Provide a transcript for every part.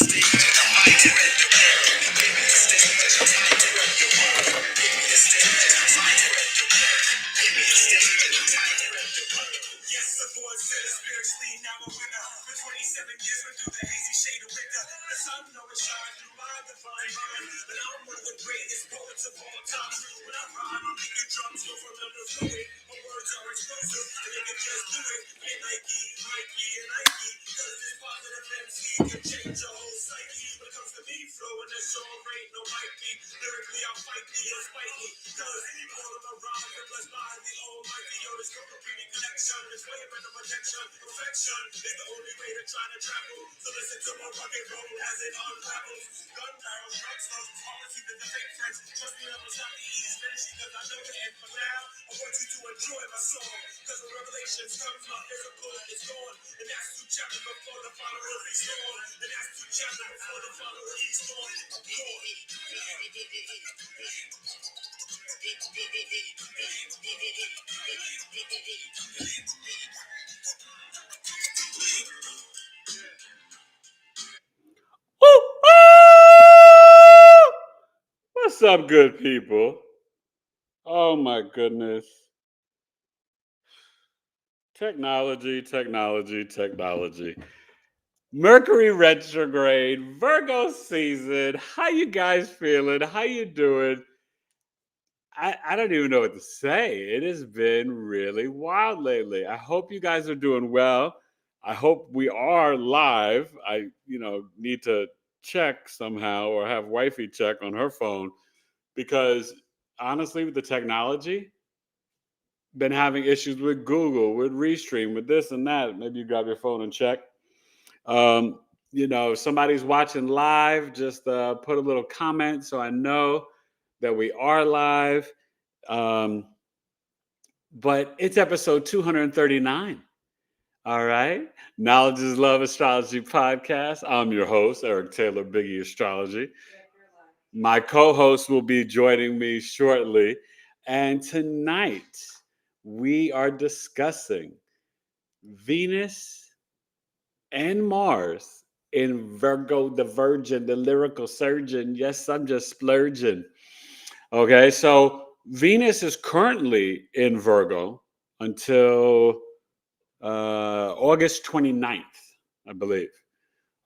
Yes, the boy said it spiritually, now a winner. For 27 years, went through the hazy shade of winter. The sun always shines through my divine mind. But I'm one of the greatest poets of all time. When I rhyme, I'm making drums go from them to fluid. My words are explosive, and they can just do it. Hey, Nike, Nike, and Nike. Cause this positive MC can change your whole psyche. When it comes to me, flowing, that sure ain't no mic me. Lyrically, I'll fight me and spite me. Cause all of my rhymes are blessed by the Almighty. Yo, this co-repeating connection. This way of protection. Perfection is the only way to try to travel. So listen to my rock and roll as it unravels. Gun barrels, drugs, slugs, policy to the fake friends. Trust me, I'm not the easiest finishing cause I know the end. For now, I want you to enjoy my song. Cause when revelations comes, my physical is gone. And that's 2 chapters before the follower is gone. And that's 2 chapters before the follower is gone. I'm gone. What's up, good people? Oh my goodness. Technology. Mercury retrograde, Virgo season. How you guys feeling? How you doing? I don't even know what to say. It has been really wild lately. I hope you guys are doing well. I hope we are live. I, need to check somehow or have wifey check on her phone because honestly, with the technology, been having issues with Google, with Restream, with this and that. Maybe you grab your phone and check. If somebody's watching live, just put a little comment so I know that we are live. But it's episode 239. All right. Knowledge is Love Astrology Podcast. I'm your host, Eric Taylor, BigEAstro. My co-host will be joining me shortly. And tonight, we are discussing Venus and Mars in Virgo, the Virgin, the lyrical surgeon. Yes, I'm just splurging. Okay, so Venus is currently in Virgo until August 29th, I believe.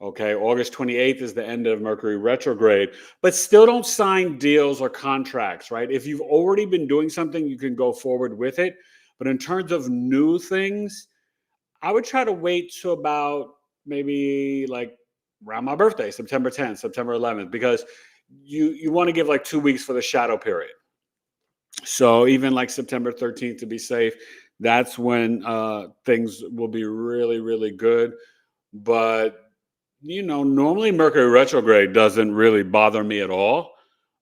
Okay, August 28th is the end of Mercury retrograde, but still don't sign deals or contracts, right? If you've already been doing something, you can go forward with it. But in terms of new things, I would try to wait to about maybe like around my birthday, September 10th, September 11th, because you want to give like 2 weeks for the shadow period. So even like September 13th to be safe, that's when things will be really, really good. But, normally Mercury retrograde doesn't really bother me at all.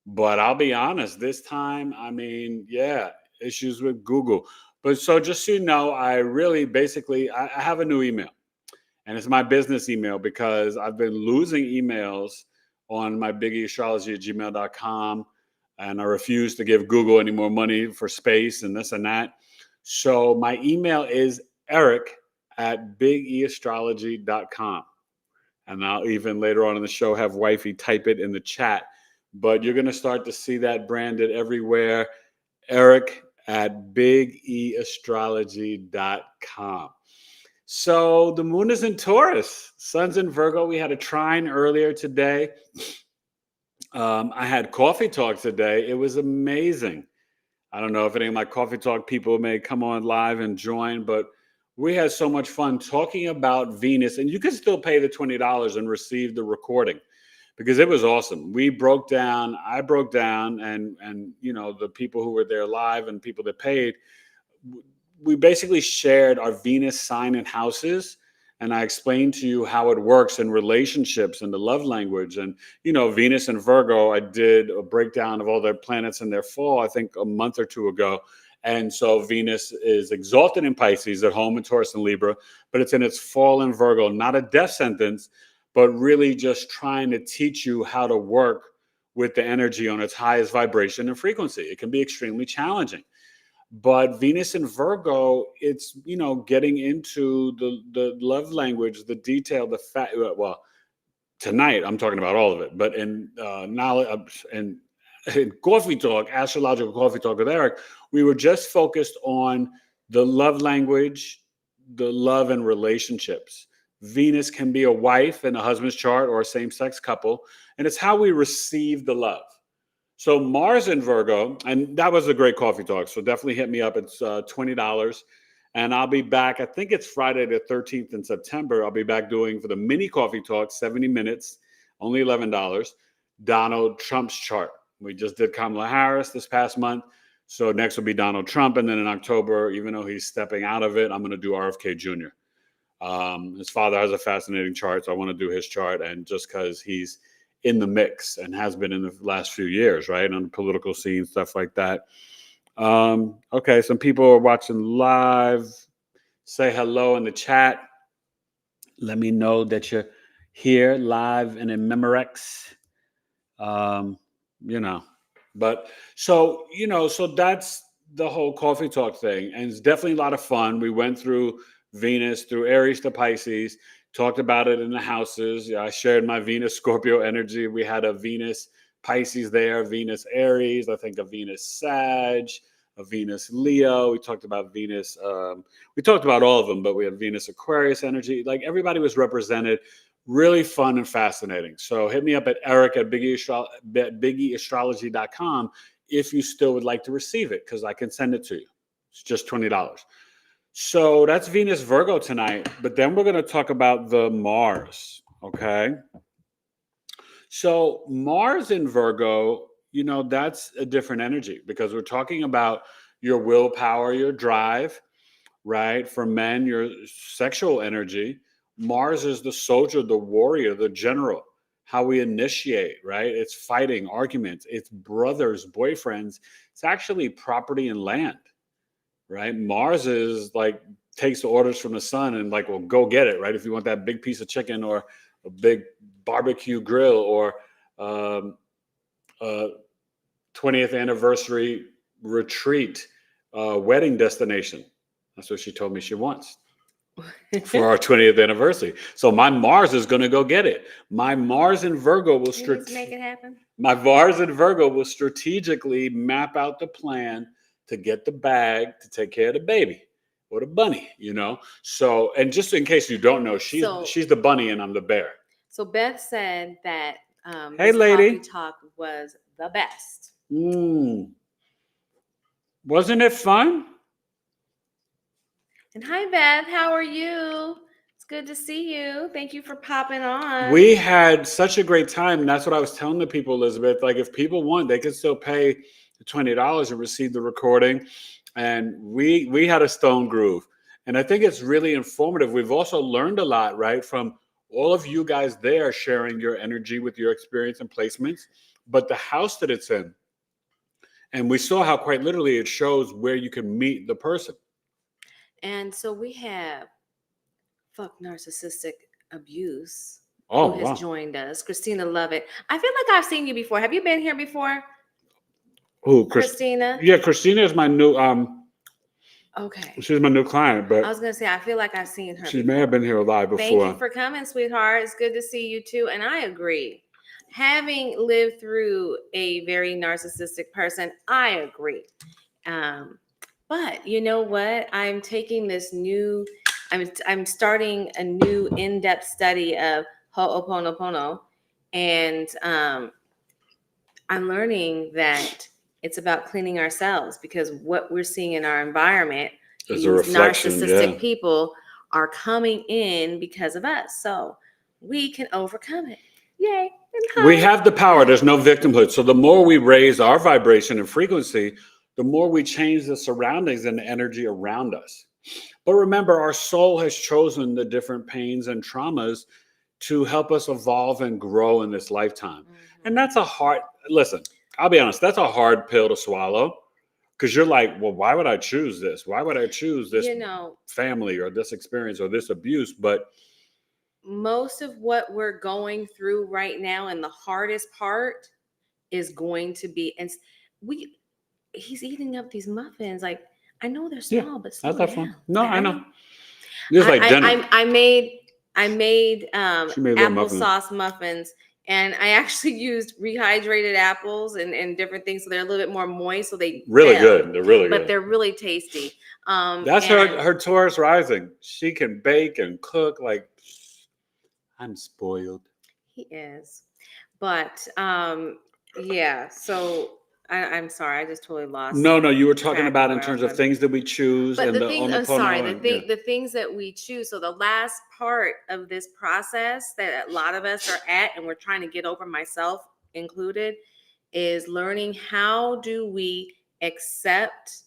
But I'll be honest, this time, issues with Google. But so just so you know, I really I have a new email. And it's my business email because I've been losing emails on my BigEAstrology@gmail.com. And I refuse to give Google any more money for space and this and that. So my email is eric@BigEAstrology.com. And I'll even later on in the show have wifey type it in the chat. But you're going to start to see that branded everywhere. eric@BigEAstrology.com. So the moon is in Taurus, sun's in Virgo. We had a trine earlier today. I had coffee talk today. It was amazing. I don't know if any of my coffee talk people may come on live and join, but we had so much fun talking about Venus. And you can still pay the $20 and receive the recording because it was awesome. I broke down, and the people who were there live and people that paid, we basically shared our Venus sign and houses. And I explained to you how it works in relationships and the love language. And, Venus and Virgo, I did a breakdown of all their planets in their fall, I think a month or two ago. And so Venus is exalted in Pisces, at home in Taurus and Libra, but it's in its fall in Virgo, not a death sentence, but really just trying to teach you how to work with the energy on its highest vibration and frequency. It can be extremely challenging. But Venus in Virgo, it's, getting into the love language, the detail, tonight, I'm talking about all of it. But in knowledge and in Coffee Talk, Astrological Coffee Talk with Eric, we were just focused on the love language, the love and relationships. Venus can be a wife in a husband's chart or a same-sex couple, and it's how we receive the love. So Mars in Virgo, and that was a great coffee talk. So definitely hit me up. It's $20. And I'll be back. I think it's Friday the 13th in September. I'll be back doing for the mini coffee talk, 70 minutes, only $11, Donald Trump's chart. We just did Kamala Harris this past month. So next will be Donald Trump. And then in October, even though he's stepping out of it, I'm going to do RFK Jr. His father has a fascinating chart. So I want to do his chart. And just because he's in the mix and has been in the last few years, right? On the political scene, stuff like that. Okay, some people are watching live. Say hello in the chat. Let me know that you're here live and in Memorex. But so that's the whole coffee talk thing. And it's definitely a lot of fun. We went through Venus, through Aries to Pisces, talked about it in the houses. Yeah, I shared my Venus Scorpio energy. We had a Venus Pisces there, Venus Aries, I think a Venus Sag, a Venus Leo. We talked about Venus. We talked about all of them, but we had Venus Aquarius energy. Like everybody was represented. Really fun and fascinating. So hit me up at Eric at BigEAstrology.com if you still would like to receive it, because I can send it to you. It's just $20. So that's Venus Virgo tonight. But then we're going to talk about the Mars. Okay. So Mars in Virgo, that's a different energy because we're talking about your willpower, your drive, right? For men, your sexual energy. Mars is the soldier, the warrior, the general, how we initiate, right? It's fighting, arguments, it's brothers, boyfriends. It's actually property and land, right? Mars is like takes the orders from the sun and like, well, go get it, right? If you want that big piece of chicken or a big barbecue grill or 20th anniversary retreat, wedding destination. That's what she told me she wants for our 20th anniversary. So my Mars is going to go get it. My Mars in Virgo will make it happen. My Mars in Virgo will strategically map out the plan to get the bag to take care of the baby or the bunny, So, and just in case you don't know, she's the bunny and I'm the bear. So Beth said that hey, this lady. coffee talk was the best. Wasn't it fun? And hi, Beth. How are you? It's good to see you. Thank you for popping on. We had such a great time. And that's what I was telling the people, Elizabeth. Like, if people want, they can still pay the $20 and receive the recording. And we had a stone groove. And I think it's really informative. We've also learned a lot, right, from all of you guys there sharing your energy with your experience and placements, but the house that it's in. And we saw how quite literally it shows where you can meet the person. And so we have Fuck Narcissistic Abuse who has joined us. Christina Lovett. I feel like I've seen you before. Have you been here before? Who? Christina? Yeah, Christina is my new okay. She's my new client, but I was gonna say I feel like I've seen her. She may have been here live before. Thank you for coming, sweetheart. It's good to see you too. And I agree. Having lived through a very narcissistic person, I agree. But you know what? I'm taking this new. I'm starting a new in-depth study of Ho'oponopono, and I'm learning that it's about cleaning ourselves because what we're seeing in our environment, these narcissistic people are coming in because of us. So we can overcome it. Yay. We have the power. There's no victimhood. So the more we raise our vibration and frequency, the more we change the surroundings and the energy around us. But remember, our soul has chosen the different pains and traumas to help us evolve and grow in this lifetime. Mm-hmm. And that's listen, I'll be honest, that's a hard pill to swallow because you're like, well, why would I choose this? Why would I choose this family or this experience or this abuse? But most of what we're going through right now and the hardest part is going to be, and he's eating up these muffins. Like, I know they're small, but slow down. No, I know. Just like dinner. I made I made She made little muffins. applesauce muffins, and I actually used rehydrated apples and different things, so they're a little bit more moist, so they Really fell, good. They're really but good. they're really tasty. That's And her Taurus rising. She can bake and cook. Like, I'm spoiled. he is, but yeah. So I'm sorry, I just totally lost No, you were talking track of about in where I was terms of going. things that we choose But and the the things, I'm sorry, Onopono and yeah. the things that we choose. So the last part of this process that a lot of us are at, and we're trying to get over, myself included, is learning how do we accept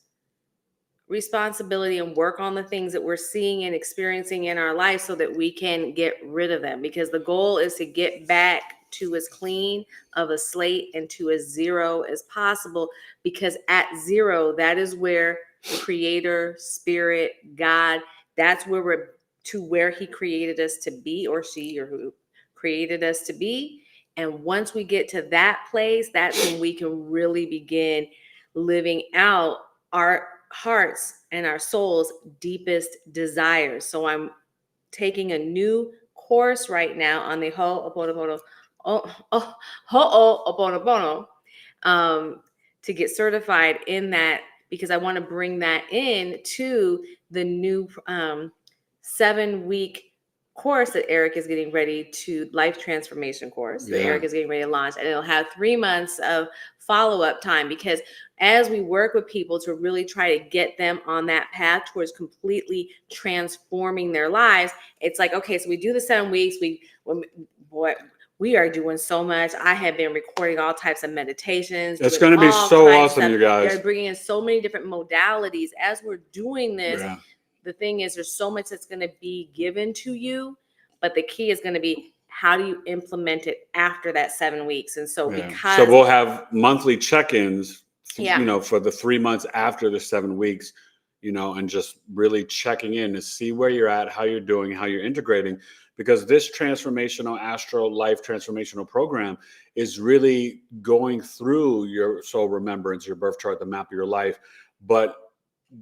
responsibility and work on the things that we're seeing and experiencing in our life so that we can get rid of them, because the goal is to get back to as clean of a slate and to as zero as possible, because at zero, that is where creator, spirit, God, that's where we're to where he created us to be, or she, or who created us to be. And once we get to that place, that's when we can really begin living out our hearts and our soul's deepest desires. So I'm taking a new course right now on the Ho'oponopono, Ho'oponopono, to get certified in that, because I want to bring that in to the new 7-week course that Eric is getting ready to, life transformation course that Eric is getting ready to launch, and it'll have 3 months of follow-up time, because as we work with people to really try to get them on that path towards completely transforming their lives, it's like, okay, so we do the 7 weeks, we are doing so much. I have been recording all types of meditations. It's going to be so awesome, you guys. They're bringing in so many different modalities as we're doing this. Yeah. The thing is, there's so much that's going to be given to you, but the key is going to be, how do you implement it after that 7 weeks? And so because so we'll have monthly check-ins, Yeah. you know, for the 3 months after the 7 weeks, you know, and just really checking in to see where you're at, how you're doing, how you're integrating, because this transformational Astro Life Transformational Program is really going through your soul remembrance, your birth chart, the map of your life, but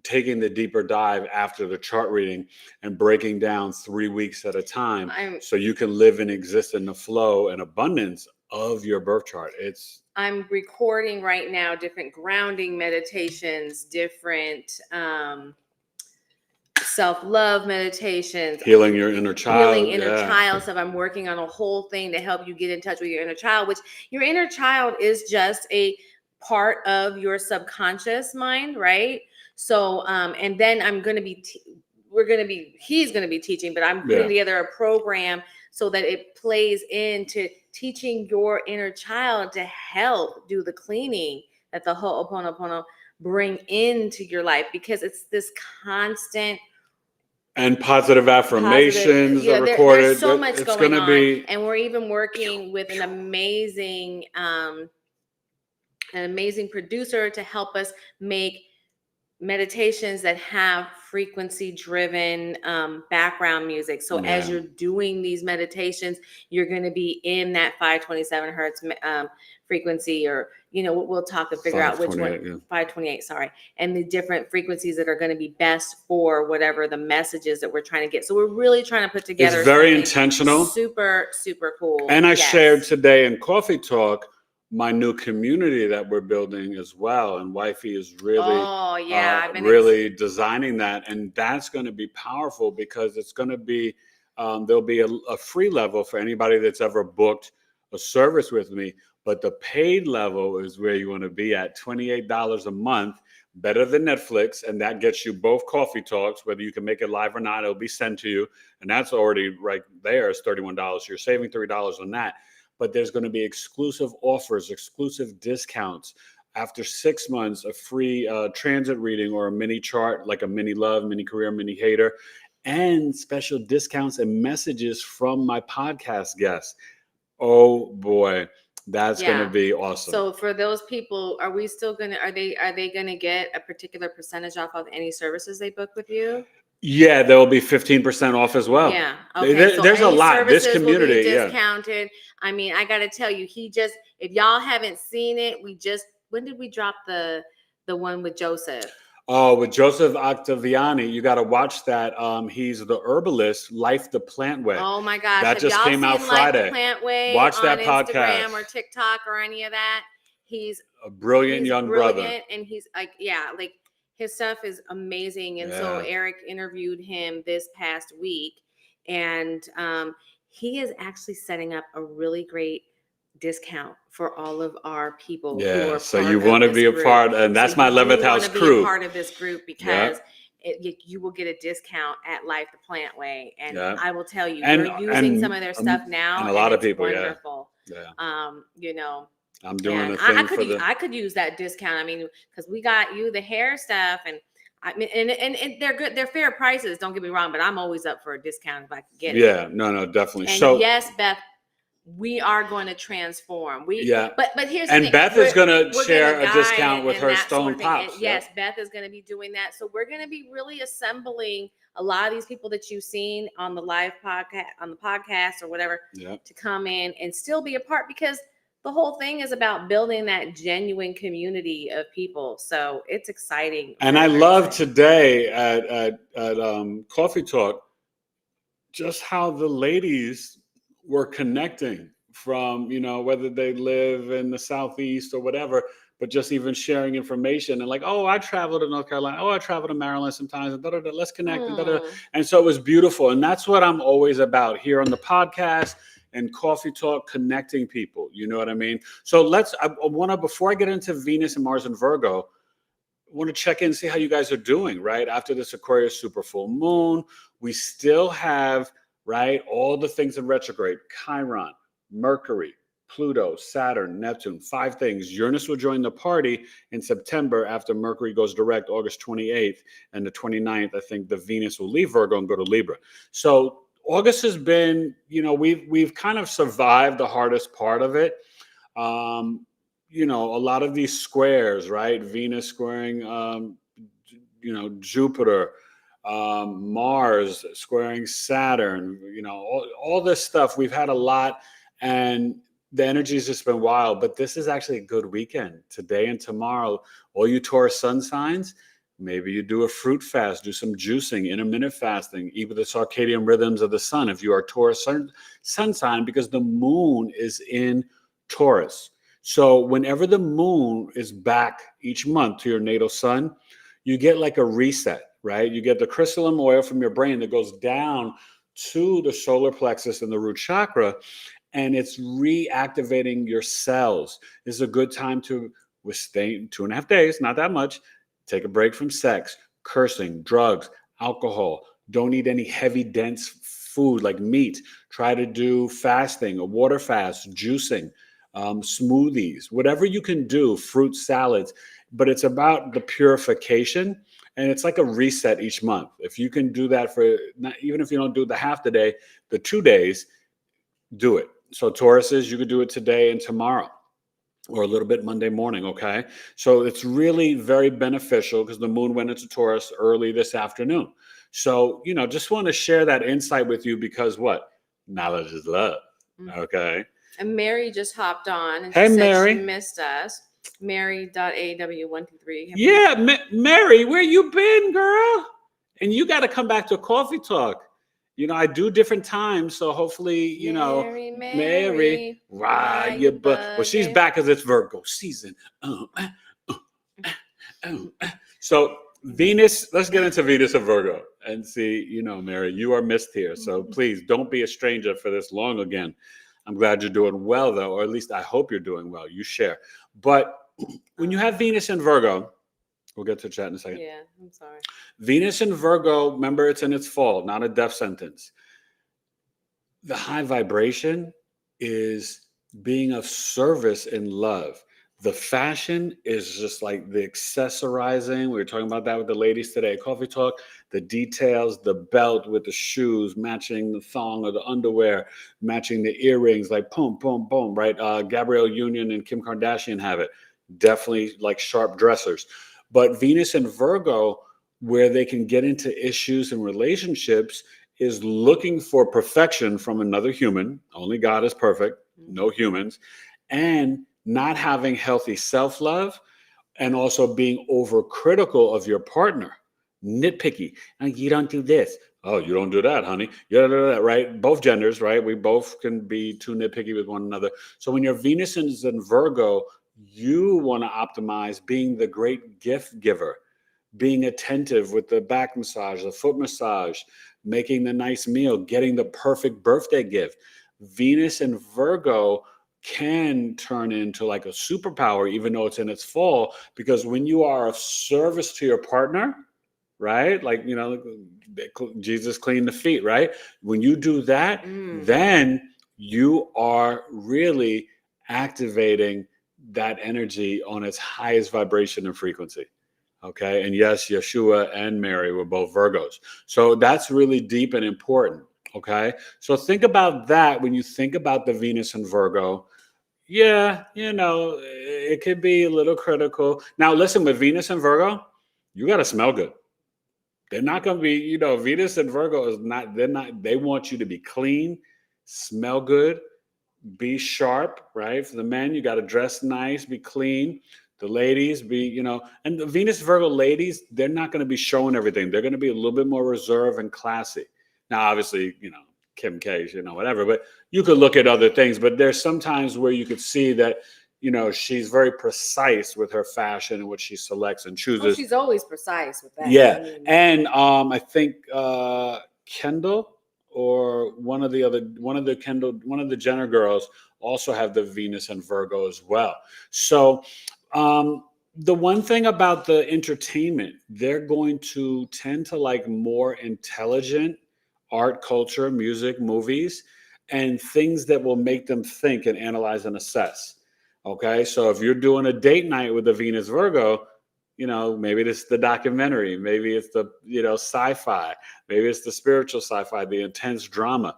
taking the deeper dive after the chart reading and breaking down 3 weeks at a time, so you can live and exist in the flow and abundance of your birth chart. I'm recording right now different grounding meditations, different self-love meditations, healing your inner child, child stuff. I'm working on a whole thing to help you get in touch with your inner child, which your inner child is just a part of your subconscious mind, right? So and then I'm going to be he's going to be teaching, but I'm putting together a program so that it plays into teaching your inner child to help do the cleaning that the Ho'oponopono bring into your life, because it's this constant and positive affirmations are recorded. There's so much going on, and we're even working with an amazing producer to help us make meditations that have frequency driven background music. So as you're doing these meditations, you're going to be in that 527 hertz frequency, or we'll talk and figure out which one. 528, sorry, and the different frequencies that are going to be best for whatever the messages that we're trying to get. So we're really trying to put together, it's very intentional, super cool. And I shared today in Coffee Talk my new community that we're building as well, and Wifey is really really designing that, and that's going to be powerful, because it's going to be there'll be a free level for anybody that's ever booked a service with me, but the paid level is where you want to be at, $28 a month, better than Netflix, and that gets you both Coffee Talks, whether you can make it live or not. It'll be sent to you, and that's already right there is $31. You're saving $3 on that. But there's going to be exclusive offers, exclusive discounts. After 6 months, a free transit reading or a mini chart, like a mini love, mini career, mini hater, and special discounts and messages from my podcast guests. Oh boy, that's going to be awesome. So for those people, are we still going to, are they going to get a particular percentage off of any services they book with you? Yeah, there will be 15% off as well. Yeah. Okay. There's a lot. This community will be discounted. I mean, I got to tell you, if y'all haven't seen it, when did we drop the one with Joseph? Oh, with Joseph Octaviani, you got to watch that. He's the herbalist, Life the Plant Way. Oh my gosh. That Have just y'all came out seen Life the Friday. Plant Way Watch on that Instagram podcast. or TikTok or any of that? He's A brilliant young brother. brilliant, and he's like, yeah, like his stuff is amazing. And so Yeah. Eric interviewed him this past week, and he is actually setting up a really great discount for all of our people who Yeah. are So part you of want to this be a group. part, and that's So my you 11th do house want to be crew. a part of this group because you will get a discount at Life the Plant Way, and I will tell you, we're using some of their stuff now, and a lot of people, wonderful. Yeah. You know, I'm doing and a thing I could use that discount. I mean, because we got you the hair stuff, and I mean, and they're good. They're fair prices. Don't get me wrong, but I'm always up for a discount if I can get it. Yeah, no, definitely. And so yes, Beth, we are going to transform. But here's the and thing. Beth is going to share a guide discount with and her that Stone sort of thing. Pops. And yes, Beth is going to be doing that. So we're going to be really assembling a lot of these people that you've seen on the live podcast, on the podcast or whatever, to come in and still be a part, because the whole thing is about building that genuine community of people. So it's exciting. And I love today at Coffee Talk just how the ladies were connecting from, whether they live in the Southeast or whatever, but just even sharing information and like, oh, I traveled to North Carolina. Oh, I traveled to Maryland sometimes. And let's connect. And so it was beautiful. And that's what I'm always about here on the podcast and Coffee Talk, connecting people. You know what I mean? So before I get into Venus and Mars and Virgo, I want to check in and see how you guys are doing, right? After this Aquarius super full moon, we still have, right, all the things in retrograde: Chiron, Mercury, Pluto, Saturn, Neptune, 5 things. Uranus will join the party in September after Mercury goes direct August 28th, and the 29th, I think the Venus will leave Virgo and go to Libra. So August has been, we've kind of survived the hardest part of it. A lot of these squares, right? Venus squaring, Jupiter, Mars squaring Saturn, all this stuff. We've had a lot, and the energy has just been wild. But this is actually a good weekend. Today and tomorrow, all you Taurus sun signs, maybe you do a fruit fast, do some juicing, intermittent fasting, eat with the circadian rhythms of the sun if you are Taurus sun sign, because the moon is in Taurus. So whenever the moon is back each month to your natal sun, you get like a reset, right? You get the crystalline oil from your brain that goes down to the solar plexus and the root chakra, and it's reactivating your cells. This is a good time to withstand 2.5 days, not that much. Take a break from sex, cursing, drugs, alcohol. Don't eat any heavy, dense food like meat. Try to do fasting, a water fast, juicing, smoothies, whatever you can do, fruit salads. But it's about the purification, and it's like a reset each month. If you can do that even if you don't do the half the day, the 2 days, do it. So Tauruses, you could do it today and tomorrow, or a little bit Monday morning, okay? So it's really very beneficial because the moon went into Taurus early this afternoon. So, just want to share that insight with you because what? Knowledge is love, okay? And Mary just hopped on and hey, she said Mary. She missed us. Mary.aw123. Yeah, Mary, where you been, girl? And you got to come back to Coffee Talk. I do different times, so hopefully, Mary, ride your butt. Well, she's back because it's Virgo season. So Venus, let's get into Venus and Virgo and see, Mary, you are missed here. So please don't be a stranger for this long again. I'm glad you're doing well, though, or at least I hope you're doing well. You share. But when you have Venus and Virgo, we'll get to chat in a second. Yeah, I'm sorry. Venus and Virgo, remember, it's in its fall, not a death sentence. The high vibration is being of service in love. The fashion is just like the accessorizing. We were talking about that with the ladies today at Coffee Talk. The details, the belt with the shoes, matching the thong or the underwear, matching the earrings, like boom, boom, boom, right? Gabrielle Union and Kim Kardashian have it. Definitely like sharp dressers. But Venus and Virgo, where they can get into issues and relationships, is looking for perfection from another human. Only God is perfect, no humans. And not having healthy self-love, and also being overcritical of your partner, nitpicky. And you don't do this. Oh, you don't do that, honey. Yeah, right? Both genders, right? We both can be too nitpicky with one another. So when your Venus is in Virgo, you want to optimize being the great gift giver, being attentive with the back massage, the foot massage, making the nice meal, getting the perfect birthday gift. Venus and Virgo can turn into like a superpower, even though it's in its fall, because when you are of service to your partner, right? Like, Jesus cleaned the feet, right? When you do that, then you are really activating that energy on its highest vibration and frequency. Okay. And yes, Yeshua and Mary were both Virgos. So that's really deep and important. Okay. So think about that when you think about the Venus and Virgo. Yeah, it could be a little critical. Now, listen, with Venus and Virgo, you got to smell good. They're not going to be, Venus and Virgo they want you to be clean, smell good, be sharp, right? For the men, you got to dress nice, be clean. The ladies and the Venus Virgo ladies, they're not going to be showing everything. They're going to be a little bit more reserved and classy. Now, obviously, Kim K, whatever, but you could look at other things. But there's sometimes where you could see that, she's very precise with her fashion and what she selects and chooses. Oh, she's always precise with that. Yeah. And I think Kendall or one of the Jenner girls also have the Venus and Virgo as well. So the one thing about the entertainment, they're going to tend to like more intelligent art, culture, music, movies, and things that will make them think and analyze and assess. Okay. So if you're doing a date night with the Venus Virgo, maybe it's the documentary, maybe it's the, sci-fi, maybe it's the spiritual sci-fi, the intense drama.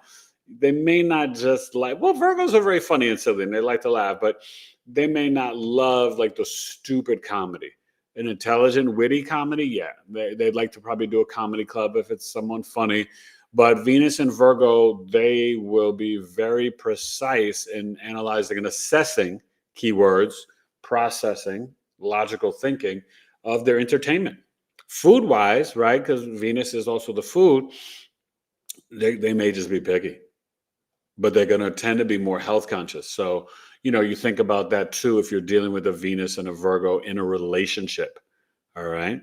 They may not just Virgos are very funny and silly and they like to laugh, but they may not love like the stupid comedy. An intelligent, witty comedy, yeah. They'd like to probably do a comedy club if it's someone funny. But Venus and Virgo, they will be very precise in analyzing and assessing keywords, processing, logical thinking of their entertainment. Food-wise, right, because Venus is also the food, they may just be picky. But they're going to tend to be more health conscious. So, you think about that too if you're dealing with a Venus and a Virgo in a relationship. All right.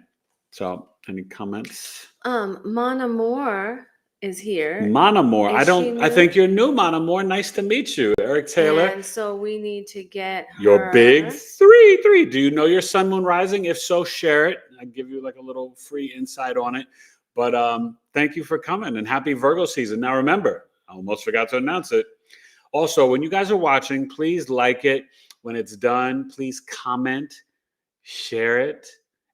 So, any comments? Mana Moore is here. Mana Moore. I think you're new, Mana Moore. Nice to meet you, Eric Taylor. And so we need to get your big three. Do you know your sun, moon, rising? If so, share it. I give you like a little free insight on it. But thank you for coming and happy Virgo season. Now, remember, I almost forgot to announce it. Also, when you guys are watching, please like it. When it's done, please comment, share it.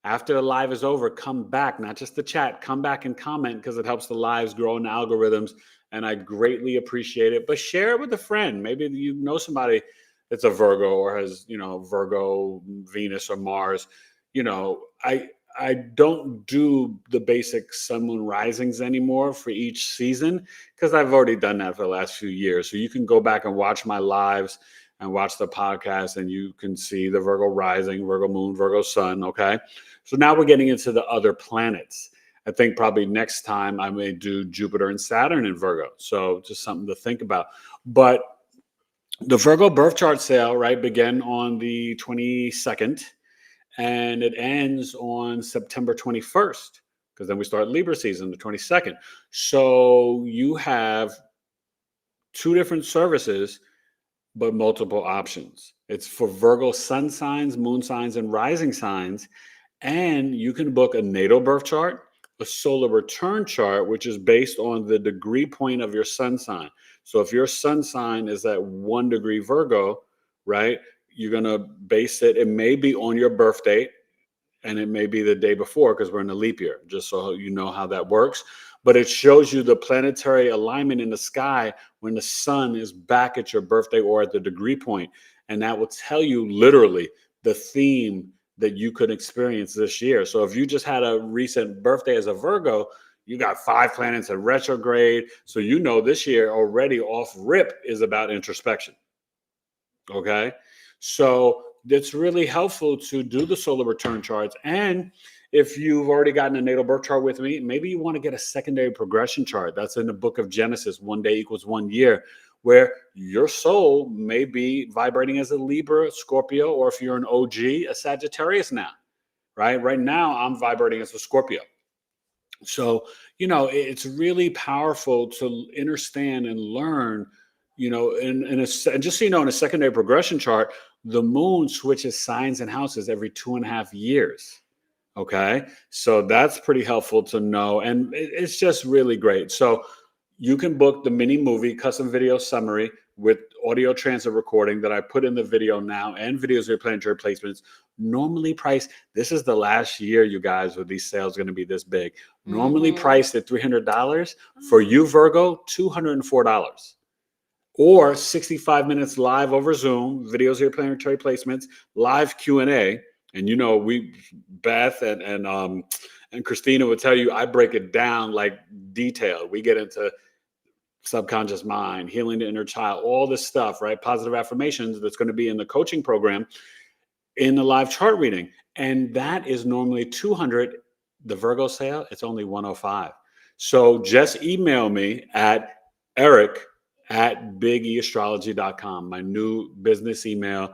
After the live is over, come back, not just the chat, come back and comment because it helps the lives grow in the algorithms. And I greatly appreciate it. But share it with a friend. Maybe you know somebody that's a Virgo or has, Virgo, Venus, or Mars. I don't do the basic sun, moon, risings anymore for each season because I've already done that for the last few years. So you can go back and watch my lives and watch the podcast and you can see the Virgo rising, Virgo moon, Virgo sun. Okay. So now we're getting into the other planets. I think probably next time I may do Jupiter and Saturn in Virgo. So just something to think about. But the Virgo birth chart sale, right, began on the 22nd. And it ends on September 21st, because then we start Libra season, the 22nd. So you have two different services, but multiple options. It's for Virgo sun signs, moon signs, and rising signs. And you can book a natal birth chart, a solar return chart, which is based on the degree point of your sun sign. So if your sun sign is at 1 degree Virgo, right, you're going to base it. It may be on your birth date and it may be the day before because we're in a leap year, just so you know how that works. But it shows you the planetary alignment in the sky when the sun is back at your birthday or at the degree point. And that will tell you literally the theme that you could experience this year. So if you just had a recent birthday as a Virgo, you got 5 planets at retrograde. So this year already off rip is about introspection. Okay. So it's really helpful to do the solar return charts. And if you've already gotten a natal birth chart with me, maybe you want to get a secondary progression chart. That's in the book of Genesis, 1 day equals 1 year, where your soul may be vibrating as a Libra, Scorpio, or if you're an OG, a Sagittarius now, right? Right now, I'm vibrating as a Scorpio. So, it's really powerful to understand and learn, and just so you know, in a secondary progression chart, the moon switches signs and houses every 2.5 years. Okay. So that's pretty helpful to know. And it's just really great. So you can book the mini movie custom video summary with audio transit recording that I put in the video now and videos of your planetary placements. Normally priced, this is the last year, you guys, where these sales are going to be this big. Normally priced at $300. For you, Virgo, $204. Or 65 minutes live over Zoom, videos of your planetary placements, live Q&A. And Beth and Christina would tell you, I break it down like detailed. We get into subconscious mind, healing the inner child, all this stuff, right? Positive affirmations that's going to be in the coaching program in the live chart reading. And that is normally $200. The Virgo sale, it's only $105. So just email me at eric@BigEAstrology.com, my new business email.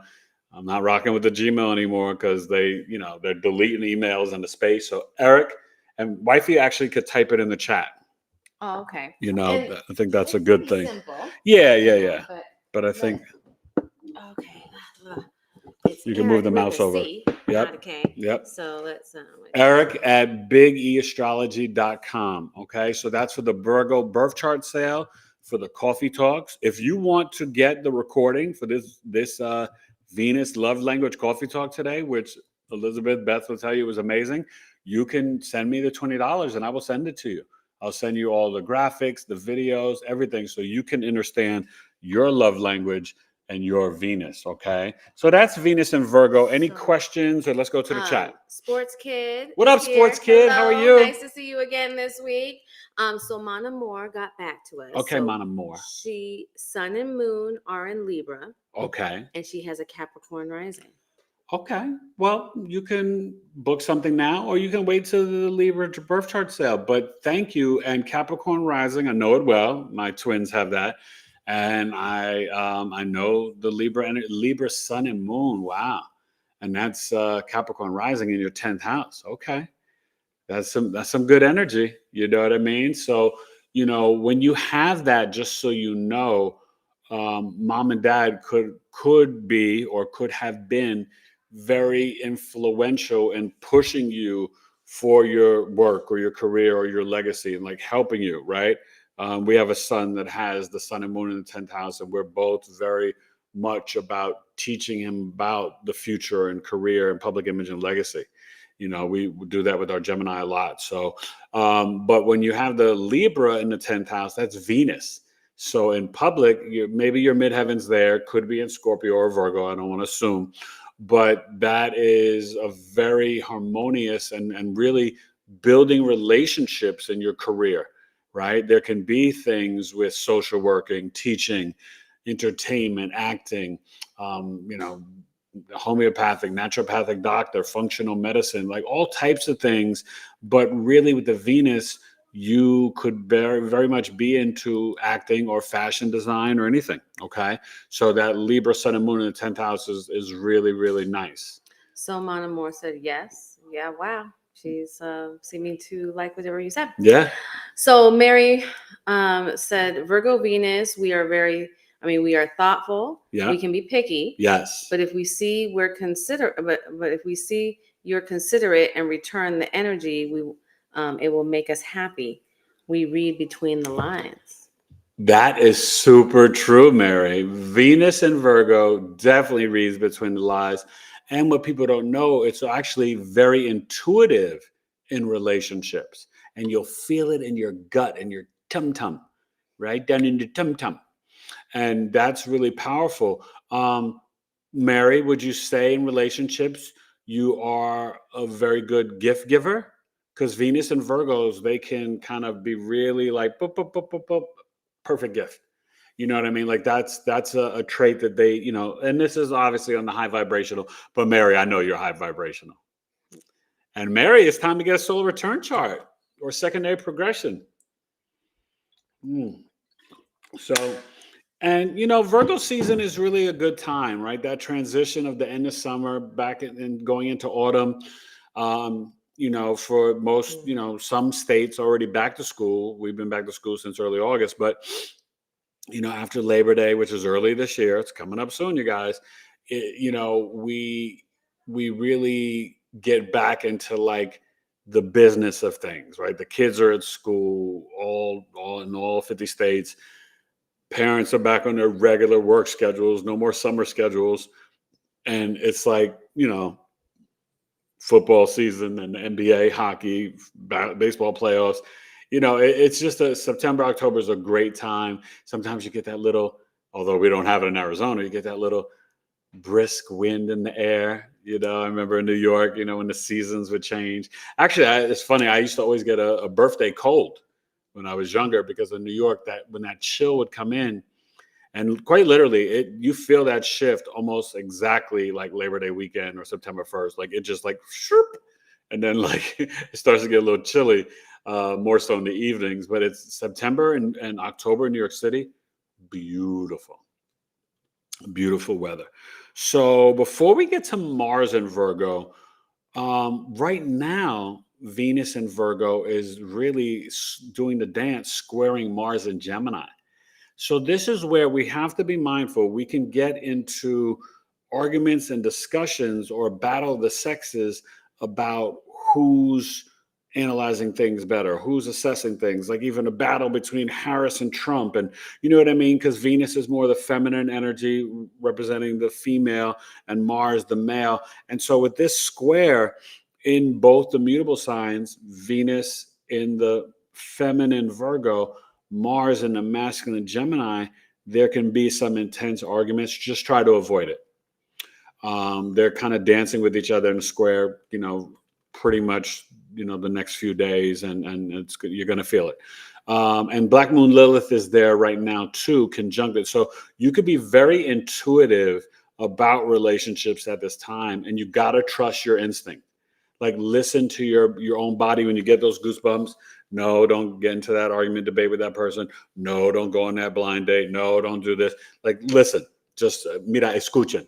I'm not rocking with the Gmail anymore because they're deleting emails in the space. So Eric, and wifey actually could type it in the chat. Oh, okay. I think that's a good thing. Simple. Yeah. But I think. Okay. It's You can move the mouse over. Yep. Okay. Yep. So let's. Eric@BigEAstrology.com. Okay. So that's for the Virgo birth chart sale, for the coffee talks. If you want to get the recording for this Venus love language coffee talk today, which Elizabeth Beth will tell you was amazing, you can send me the $20 and I will send it to you. I'll send you all the graphics, the videos, everything, so you can understand your love language and your Venus. Okay. So that's Venus and Virgo. Any questions, or let's go to the chat. Sports Kid. What up, Sports Kid? Hello. How are you? Nice to see you again this week. So Mana Moore got back to us. Okay, so Mana Moore. She, Sun and Moon are in Libra. Okay. And she has a Capricorn rising. Okay. Well, you can book something now, or you can wait till the Libra birth chart sale. But thank you. And Capricorn rising, I know it well. My twins have that. And I know the Libra sun and moon. Wow. And that's Capricorn rising in your 10th house. Okay. That's some good energy. You know what I mean? So, when you have that, just so you know, mom and dad could be or could have been very influential in pushing you for your work or your career or your legacy, and like helping you, right? We have a son that has the sun and moon in the 10th house, and we're both very much about teaching him about the future and career and public image and legacy. We do that with our Gemini a lot. So, but when you have the Libra in the 10th house, that's Venus. So in public, maybe your midheavens there could be in Scorpio or Virgo. I don't want to assume, but that is a very harmonious and really building relationships in your career, right? There can be things with social working, teaching, entertainment, acting, homeopathic, naturopathic doctor, functional medicine, like all types of things. But really with the Venus, you could very, very much be into acting or fashion design or anything. Okay. So that Libra sun and moon in the 10th house is really, really nice. So Mana Moore said yes. Yeah. Wow. She's seeming to like whatever you said. Yeah. So Mary said, Virgo Venus, we are thoughtful. Yeah. We can be picky. Yes. But if we see but if we see you're considerate and return the energy, it will make us happy. We read between the lines. That is super true, Mary. Venus and Virgo definitely reads between the lines. And what people don't know, it's actually very intuitive in relationships. And you'll feel it in your gut and your tum-tum, right? Down in your tum-tum. And that's really powerful. Mary, would you say in relationships, you are a very good gift giver? Because Venus and Virgos, they can kind of be really like, boop, boop, boop, boop, boop, perfect gift. You know what I mean? Like that's a trait that they, and this is obviously on the high vibrational. But Mary, I know you're high vibrational. And Mary, it's time to get a solar return chart or secondary progression. Mm. So, and Virgo season is really a good time, right? That transition of the end of summer back and going into autumn. For most, some states already back to school. We've been back to school since early August, but after Labor Day, which is early this year, it's coming up soon, you guys. We really get back into like the business of things, right? The kids are at school, all in all 50 states. Parents are back on their regular work schedules, no more summer schedules. And it's like, football season and the NBA, hockey, baseball playoffs. It's just September, October is a great time. Sometimes you get that little, although we don't have it in Arizona, you get that little brisk wind in the air. I remember in New York, when the seasons would change. Actually, it's funny. I used to always get a birthday cold when I was younger because in New York, that when that chill would come in, and quite literally, you feel that shift almost exactly like Labor Day weekend or September 1st. Like it just like, shoop, and then like it starts to get a little chilly, more so in the evenings. But it's September and October in New York City. Beautiful, beautiful weather. So before we get to Mars and Virgo, right now, Venus and Virgo is really doing the dance, squaring Mars and Gemini. So this is where we have to be mindful. We can get into arguments and discussions or battle of the sexes about who's analyzing things better, who's assessing things, like even a battle between Harris and Trump. And you know what I mean? Because Venus is more the feminine energy representing the female and Mars the male. And so with this square in both the mutable signs, Venus in the feminine Virgo, Mars in the masculine Gemini, there can be some intense arguments. Just try to avoid it. They're kind of dancing with each other in a square, pretty much, the next few days, and you're going to feel it. And Black Moon Lilith is there right now too, conjuncted. So you could be very intuitive about relationships at this time, and you got to trust your instinct. Like listen to your own body when you get those goosebumps. No, don't get into that argument, debate with that person. No, don't go on that blind date. No, don't do this. Like listen, just mira, escuchen.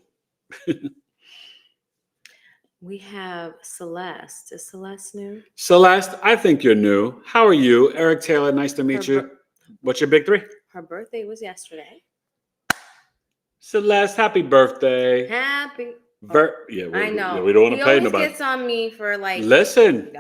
We have Celeste. Is Celeste new? Celeste, I think you're new. How are you? Eric Taylor, nice to meet you. What's your big three? Her birthday was yesterday. Celeste, happy birthday. Happy. I know. We don't want to pay nobody. He gets on me for like. Listen.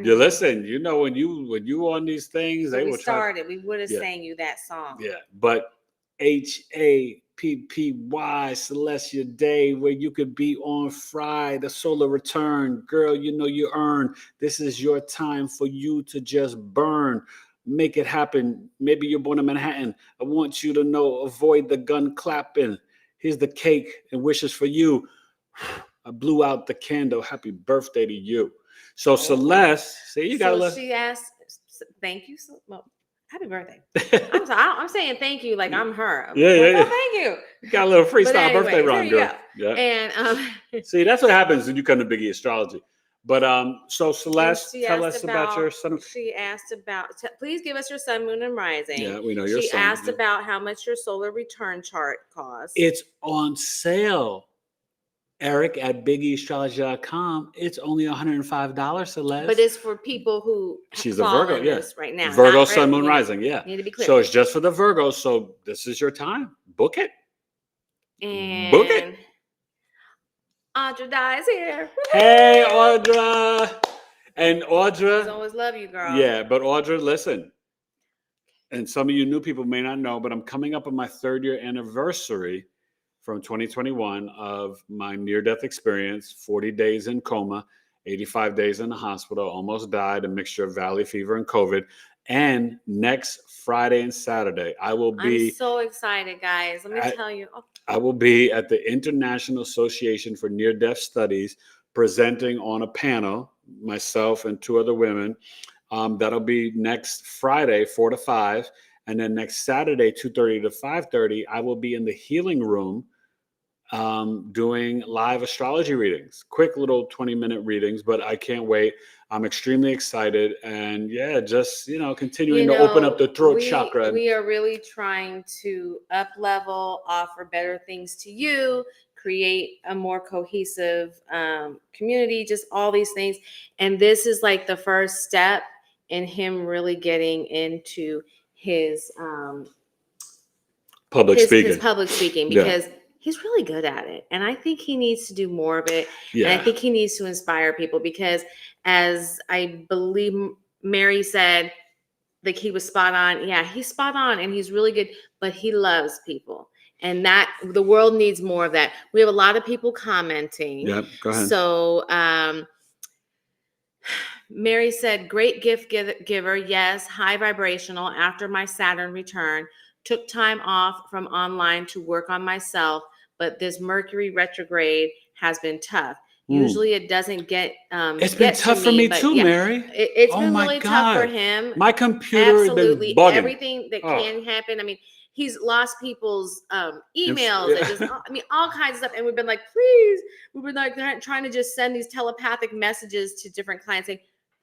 You listen. When you on these things, they will started. We would have sang you that song. Yeah, but HAPPY Celestia Day, where you could be on Friday, the solar return. Girl, you earn. This is your time for you to just burn. Make it happen. Maybe you're born in Manhattan. I want you to know, avoid the gun clapping. Here's the cake and wishes for you. I blew out the candle. Happy birthday to you. So Celeste, see, you got to. She asked, thank you. Well, happy birthday. I'm saying thank you like I'm her. Yeah. Thank you. You got a little freestyle birthday run, girl. Yeah. And see, that's what happens when you come to BigEAstro. But so Celeste, tell us about your sun. She asked about. Please give us your sun, moon, and rising. Yeah, we know your sun. She asked about how much your solar return chart costs. It's on sale. Eric at BigEAstrology.com. It's only $105, Celeste. But it's for people who she's a Virgo, right now. Virgo, sun, moon, rising, yeah. Need to be clear. So it's just for the Virgos. So this is your time. Book it. And book it. Audra is here. Hey, Audra. And Audra. I always love you, girl. Yeah, but Audra, listen. And some of you new people may not know, but I'm coming up on my 3rd year anniversary from 2021 of my near-death experience, 40 days in coma, 85 days in the hospital, almost died, a mixture of valley fever and COVID. And next Friday and Saturday, I will be... I'm so excited, guys. Let me tell you. I will be at the International Association for Near-Death Studies presenting on a panel, myself and 2 other women. That'll be next Friday, 4 to 5. And then next Saturday, 2:30 to 5:30, I will be in the healing room doing live astrology readings, quick little 20-minute readings, but I can't wait. I'm extremely excited. And yeah, just, continuing to open up the throat chakra. We are really trying to up level, offer better things to you, create a more cohesive community, just all these things. And this is like the first step in him really getting into his public speaking. His public speaking, because he's really good at it. And I think he needs to do more of it. Yeah. And I think he needs to inspire people, because as I believe Mary said, like, he was spot on. Yeah, he's spot on and he's really good, but he loves people. And that the world needs more of that. We have a lot of people commenting. Yeah, go ahead. So Mary said, great gift giver. Yes, high vibrational. After my Saturn return, took time off from online to work on myself, but this Mercury retrograde has been tough. Usually it doesn't get it's been tough for me too, Mary. It's been really tough for him. My computer absolutely has been bugging. Everything that can happen. I mean, he's lost people's emails and just all kinds of stuff. And we've been like, please, we've been like trying to just send these telepathic messages to different clients saying,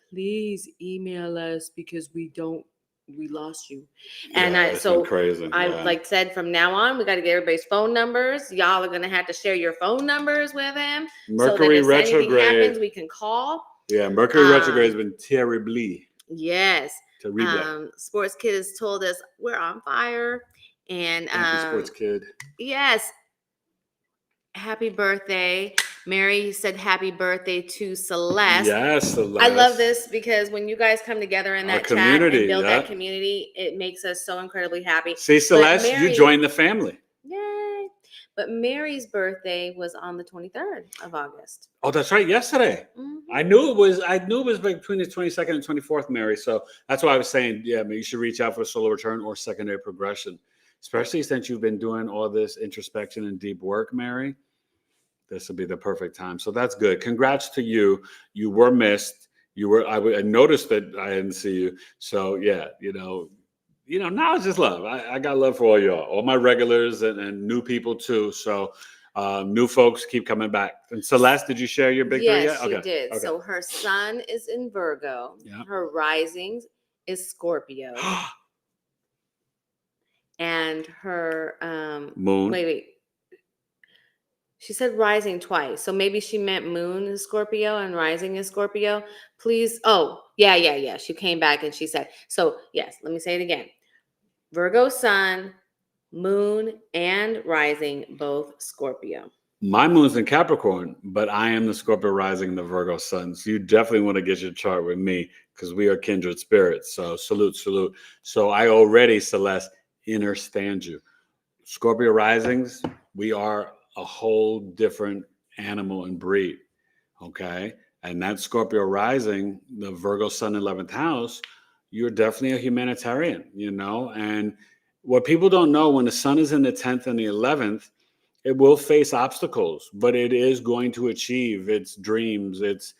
please email us because we lost you. And so crazy. I like said, from now on, we got to get everybody's phone numbers. Y'all are going to have to share your phone numbers with him. Mercury so that if retrograde anything happens, we can call. Yeah, Mercury retrograde has been terribly. Yes. Sports Kid has told us we're on fire. And thank you, Sports Kid. Yes. Happy birthday. Mary said happy birthday to Celeste. Yes, Celeste. I love this because when you guys come together in that chat and build that community, it makes us so incredibly happy. See, Celeste, you joined the family. Yay. But Mary's birthday was on the 23rd of August. Oh, that's right. Yesterday. Mm-hmm. I knew it was between the 22nd and 24th, Mary. So that's why I was saying, you should reach out for a solar return or secondary progression, especially since you've been doing all this introspection and deep work, Mary. This will be the perfect time. So that's good. Congrats to you. You were missed. I noticed that I didn't see you. So yeah, now it's just love. I got love for all my regulars and new people too. So new folks keep coming back. And Celeste, did you share your big three yet? Yes, she did. Okay. So her sun is in Virgo. Yeah. Her rising is Scorpio. And her moon. Wait. She said rising twice. So maybe she meant moon is Scorpio and rising is Scorpio. Please. Oh, yeah. She came back and she said, so yes, let me say it again. Virgo sun, moon, and rising, both Scorpio. My moon's in Capricorn, but I am the Scorpio rising, the Virgo sun. So you definitely want to get your chart with me because we are kindred spirits. So salute. So I already, Celeste, understand you. Scorpio risings, we are a whole different animal and breed, okay? And that Scorpio rising, the Virgo sun 11th house, you're definitely a humanitarian, And what people don't know, when the sun is in the 10th and the 11th, it will face obstacles, but it is going to achieve its dreams, its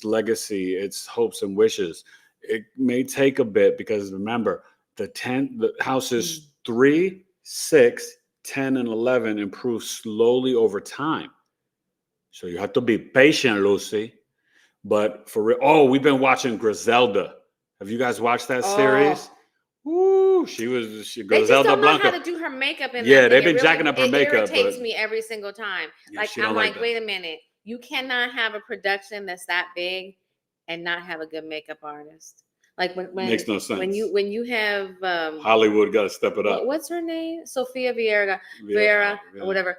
legacy, its hopes and wishes. It may take a bit because remember, the houses 3, 6, 10 and 11 improve slowly over time. So you have to be patient, Lucy. But for real, we've been watching Griselda. Have you guys watched that series? Ooh, she Griselda they just don't Blanca. know how to do her makeup in that they've been jacking up her makeup. It irritates me every single time. I'm like, wait a minute. You cannot have a production that's that big and not have a good makeup artist. Like when makes no sense. When you have Hollywood got to step it up. What's her name? Sofia Vera, or whatever.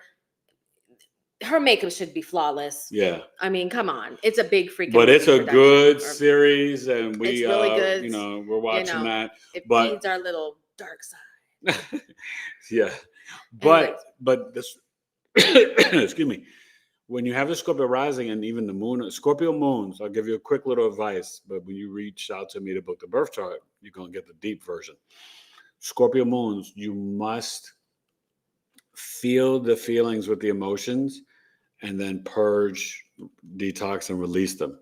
Her makeup should be flawless. Yeah. I mean, come on. It's a big freaking. But it's a good series, and we, it's really good. We're watching that. It feeds our little dark side. Yeah, but this. Excuse me. When you have the Scorpio rising and even the moon, Scorpio moons, I'll give you a quick little advice. But when you reach out to me to book the birth chart, you're gonna get the deep version. Scorpio moons, you must feel the feelings with the emotions and then purge, detox, and release them.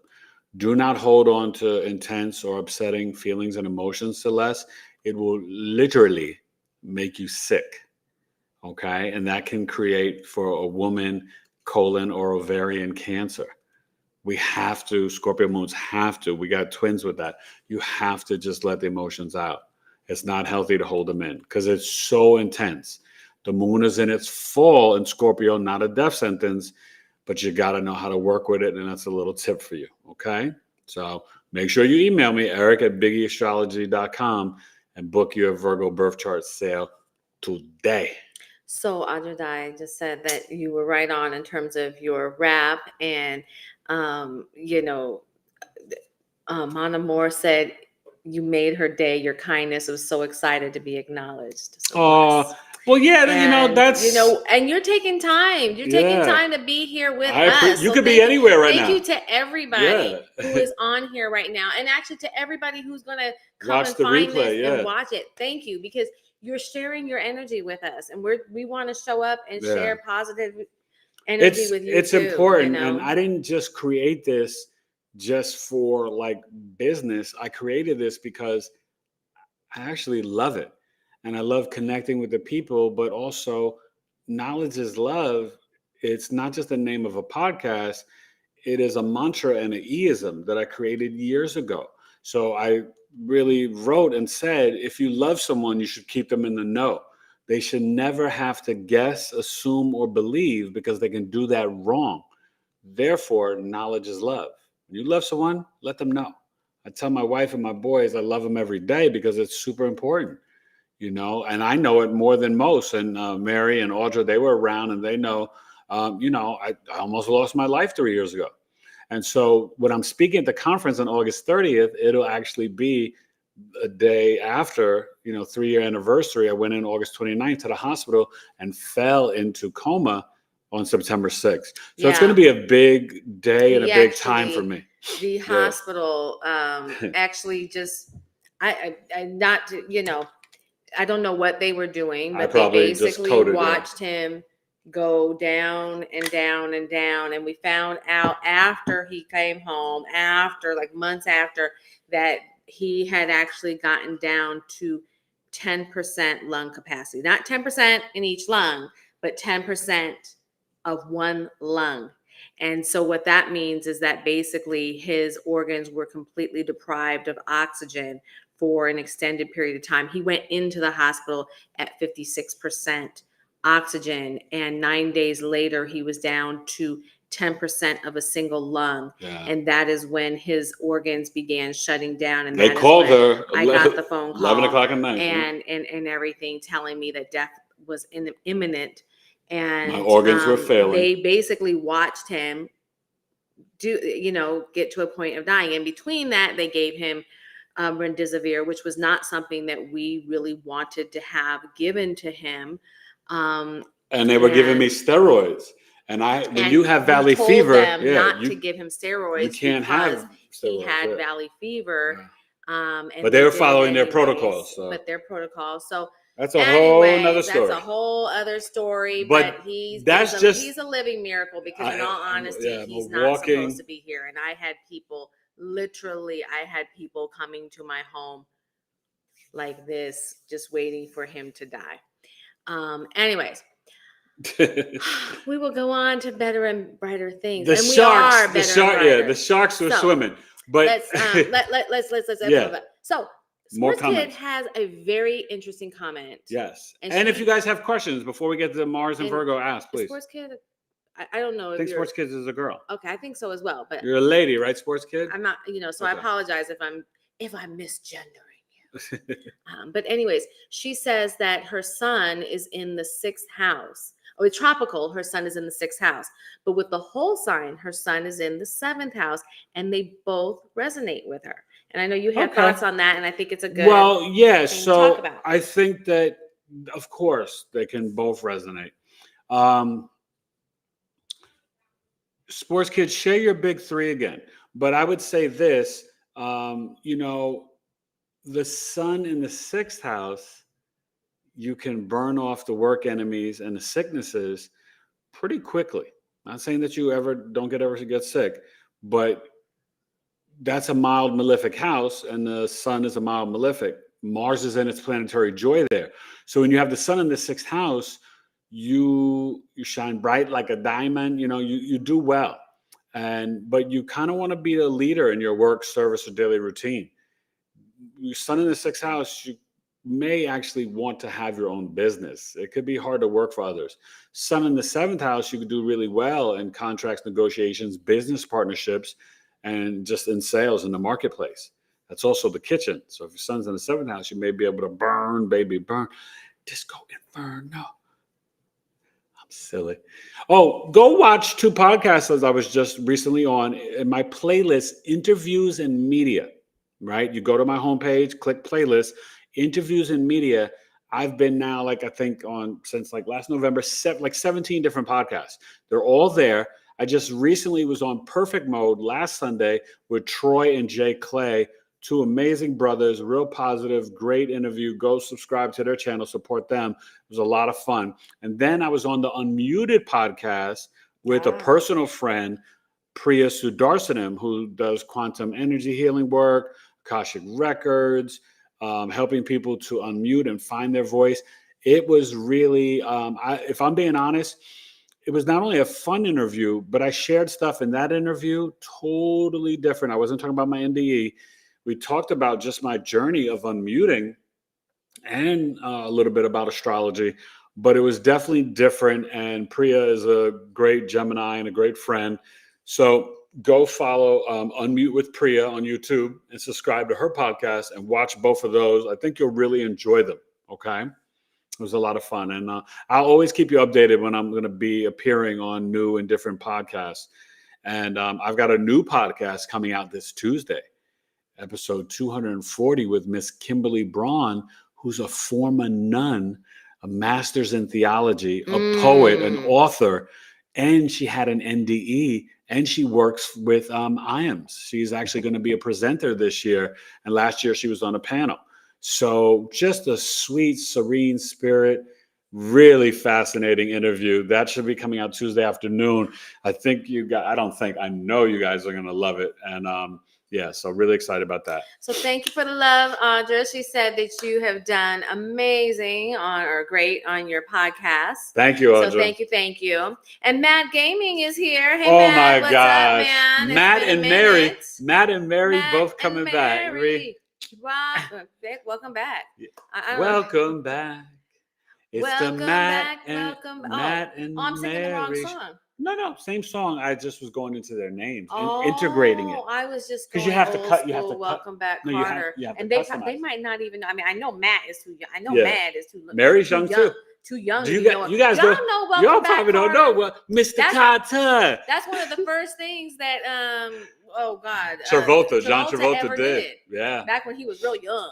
Do not hold on to intense or upsetting feelings and emotions, Celeste. it will literally make you sick. Okay. And that can create for a woman colon or ovarian cancer. We have to, Scorpio moons have to, we got twins with that. You have to just let the emotions out. It's not healthy to hold them in because it's so intense. The moon is in its full in Scorpio, not a death sentence, but you got to know how to work with it. And that's a little tip for you. Okay. So make sure you email me, eric@BigEAstrology.com, and book your Virgo birth chart sale today. So Ajudai just said that you were right on in terms of your rap, and Mana Moore said you made her day. Your kindness was so excited to be acknowledged. So Oh, well, yeah, and that's and you're taking time. You're taking time to be here with us. You So could be anywhere right thank now. you to everybody who is on here right now, and actually to everybody who's gonna come Watch and the find replay, this and watch it. Thank you, because you're sharing your energy with us, and we want to show up and share positive energy with you. It's too, important, and I didn't just create this just for like business. I created this because I actually love it, and I love connecting with the people. But also, knowledge is love. It's not just the name of a podcast. It is a mantra and an eism that I created years ago. So I really wrote and said, if you love someone, you should keep them in the know. They should never have to guess, assume, or believe, because they can do that wrong. Therefore, knowledge is love. When you love someone, let them know. I tell my wife and my boys I love them every day because it's super important, and I know it more than most. And Mary and Audra, they were around and they know, I almost lost my life 3 years ago. And so when I'm speaking at the conference on August 30th, it'll actually be a day after, 3-year anniversary. I went in August 29th to the hospital and fell into coma on September 6th. So it's going to be a big day and a big time for me. The hospital actually just, I don't know what they were doing, but they basically watched him go down and down and down. And we found out after he came home, after like months after, that he had actually gotten down to 10% lung capacity, not 10% in each lung, but 10% of one lung. And so what that means is that basically his organs were completely deprived of oxygen for an extended period of time. He went into the hospital at 56% oxygen, and 9 days later he was down to 10% of a single lung. And that is when his organs began shutting down. And they called her. I got the phone call 11 o'clock at night, and everything, telling me that death was imminent. And my organs were failing. They basically watched him get to a point of dying. In between that, they gave him remdesivir, which was not something that we really wanted to have given to him. And they were giving me steroids. And when you have valley fever, not to give him steroids. You can't have steroids. He had valley fever. But they were following their protocols. So that's a whole other story. That's a whole other story. But he's a living miracle, because in all honesty, he's not supposed to be here. And I had people coming to my home like this, just waiting for him to die. Anyways, we will go on to better and brighter things. The sharks were swimming. But let's So Sports Kid has a very interesting comment. Yes. And if you guys have questions before we get to Mars and Virgo, ask, please. Sports Kid, I don't know. I think Sports Kid is a girl. Okay, I think so as well. But you're a lady, right, Sports Kid? I'm not, so I apologize if I'm misgendering you. But anyways, she says that her sun is in the 6th house. With tropical, her sun is in the 6th house. But with the whole sign, her sun is in the 7th house. And they both resonate with her. And I know you have thoughts on that, and I think it's a good thing to talk about. I think that, of course, they can both resonate. Sports Kids, share your big 3 again. But I would say this, the sun in the 6th house, you can burn off the work enemies and the sicknesses pretty quickly. Not saying that you don't get sick, but that's a mild malefic house, and the sun is a mild malefic. Mars is in its planetary joy there. So when you have the sun in the sixth house, you shine bright like a diamond. You do well, but you kind of want to be a leader in your work, service, or daily routine. Your sun in the sixth house, you may actually want to have your own business. It could be hard to work for others. Sun in the seventh house, you could do really well in contracts, negotiations, business partnerships, and just in sales in the marketplace. That's also the kitchen. So if your sun's in the seventh house, you may be able to burn, baby, burn. Disco Inferno. I'm silly. Oh, go watch 2 podcasts as I was just recently on in my playlist, Interviews and Media, right? You go to my homepage, click playlist, Interviews and Media. I've been now, I think on since last November, 17 different podcasts. They're all there. I just recently was on Perfect Mode last Sunday with Troy and Jay Clay, 2 amazing brothers, real positive, great interview. Go subscribe to their channel, support them. It was a lot of fun. And then I was on the Unmuted podcast with a personal friend, Priya Sudarsanam, who does quantum energy healing work, Akashic Records, helping people to unmute and find their voice. It was really, if I'm being honest, it was not only a fun interview, but I shared stuff in that interview totally different. I wasn't talking about my NDE. We talked about just my journey of unmuting and a little bit about astrology, but it was definitely different. And Priya is a great Gemini and a great friend. So go follow Unmute with Priya on YouTube and subscribe to her podcast and watch both of those. I think you'll really enjoy them. Okay. It was a lot of fun. And I'll always keep you updated when I'm going to be appearing on new and different podcasts. And I've got a new podcast coming out this Tuesday, episode 240 with Miss Kimberly Braun, who's a former nun, a master's in theology, a poet, an author, and she had an NDE, and she works with IAMS. She's actually going to be a presenter this year, and last year she was on a panel. So just a sweet, serene spirit, really fascinating interview. That should be coming out Tuesday afternoon. I know you guys are going to love it. And yeah, so really excited about that. So thank you for the love, Audra. She said that you have done amazing great on your podcast. Thank you, Audra. So thank you. And Matt Gaming is here. Hey, oh Matt, my gosh. What's up, man? Matt and Mary both coming back. Welcome back. Welcome back. It's welcome the Matt back. and Welcome. Matt and I'm singing Mary. the wrong song. No, same song. I just was going into their names and integrating it. I was just because you have to cut. You have to welcome back, no, Carter. you have to and customize. They might not even know. I mean, I know Matt is too young. I know Matt is too. Mary's young too. Too young. You guys y'all know. Welcome y'all back, probably Carter. don't know. Well, Mr. Carter. That's one of the first things that oh God, John Travolta did. Yeah. Back when he was real young.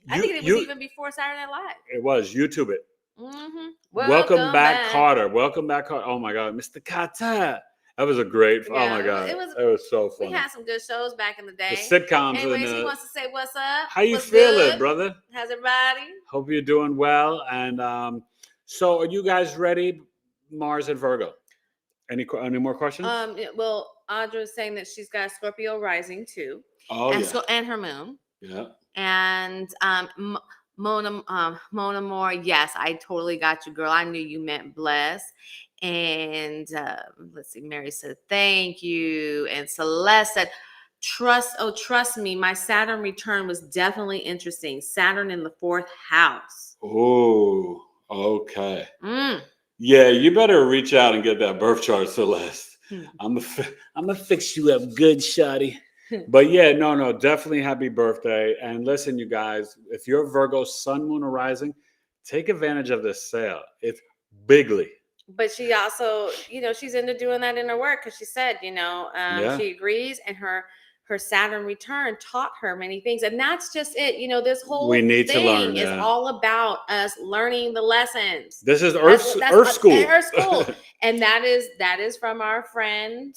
I think it was even before Saturday Night Live. It was. YouTube it. Mm-hmm. Welcome back, Carter. Welcome back, Carter. Oh my God, Mr. Carter. That was a great. Yeah, oh my God, it was so fun. We had some good shows back in the day. The sitcoms. Anyways, he wants to say what's up. How you feeling, brother? How's everybody? Hope you're doing well. And so, are you guys ready? Mars and Virgo. Any more questions? Well, Audra is saying that she's got Scorpio rising too. Oh, and her moon. Yeah. And Mona Moore, yes, I totally got you, girl. I knew you meant bless. And let's see, Mary said thank you. And Celeste said, trust me, my Saturn return was definitely interesting. Saturn in the 4th house. Oh, okay. Yeah, you better reach out and get that birth chart, Celeste. I'm gonna fix you up good, shawty. But yeah, no, definitely happy birthday. And listen, you guys, if you're Virgo, sun, moon, or rising, take advantage of this sale. It's bigly. But she also, she's into doing that in her work because she said, she agrees, and her Saturn return taught her many things. And that's just it. This whole thing is all about us learning the lessons. This is Earth School. Earth School. And that is from our friend,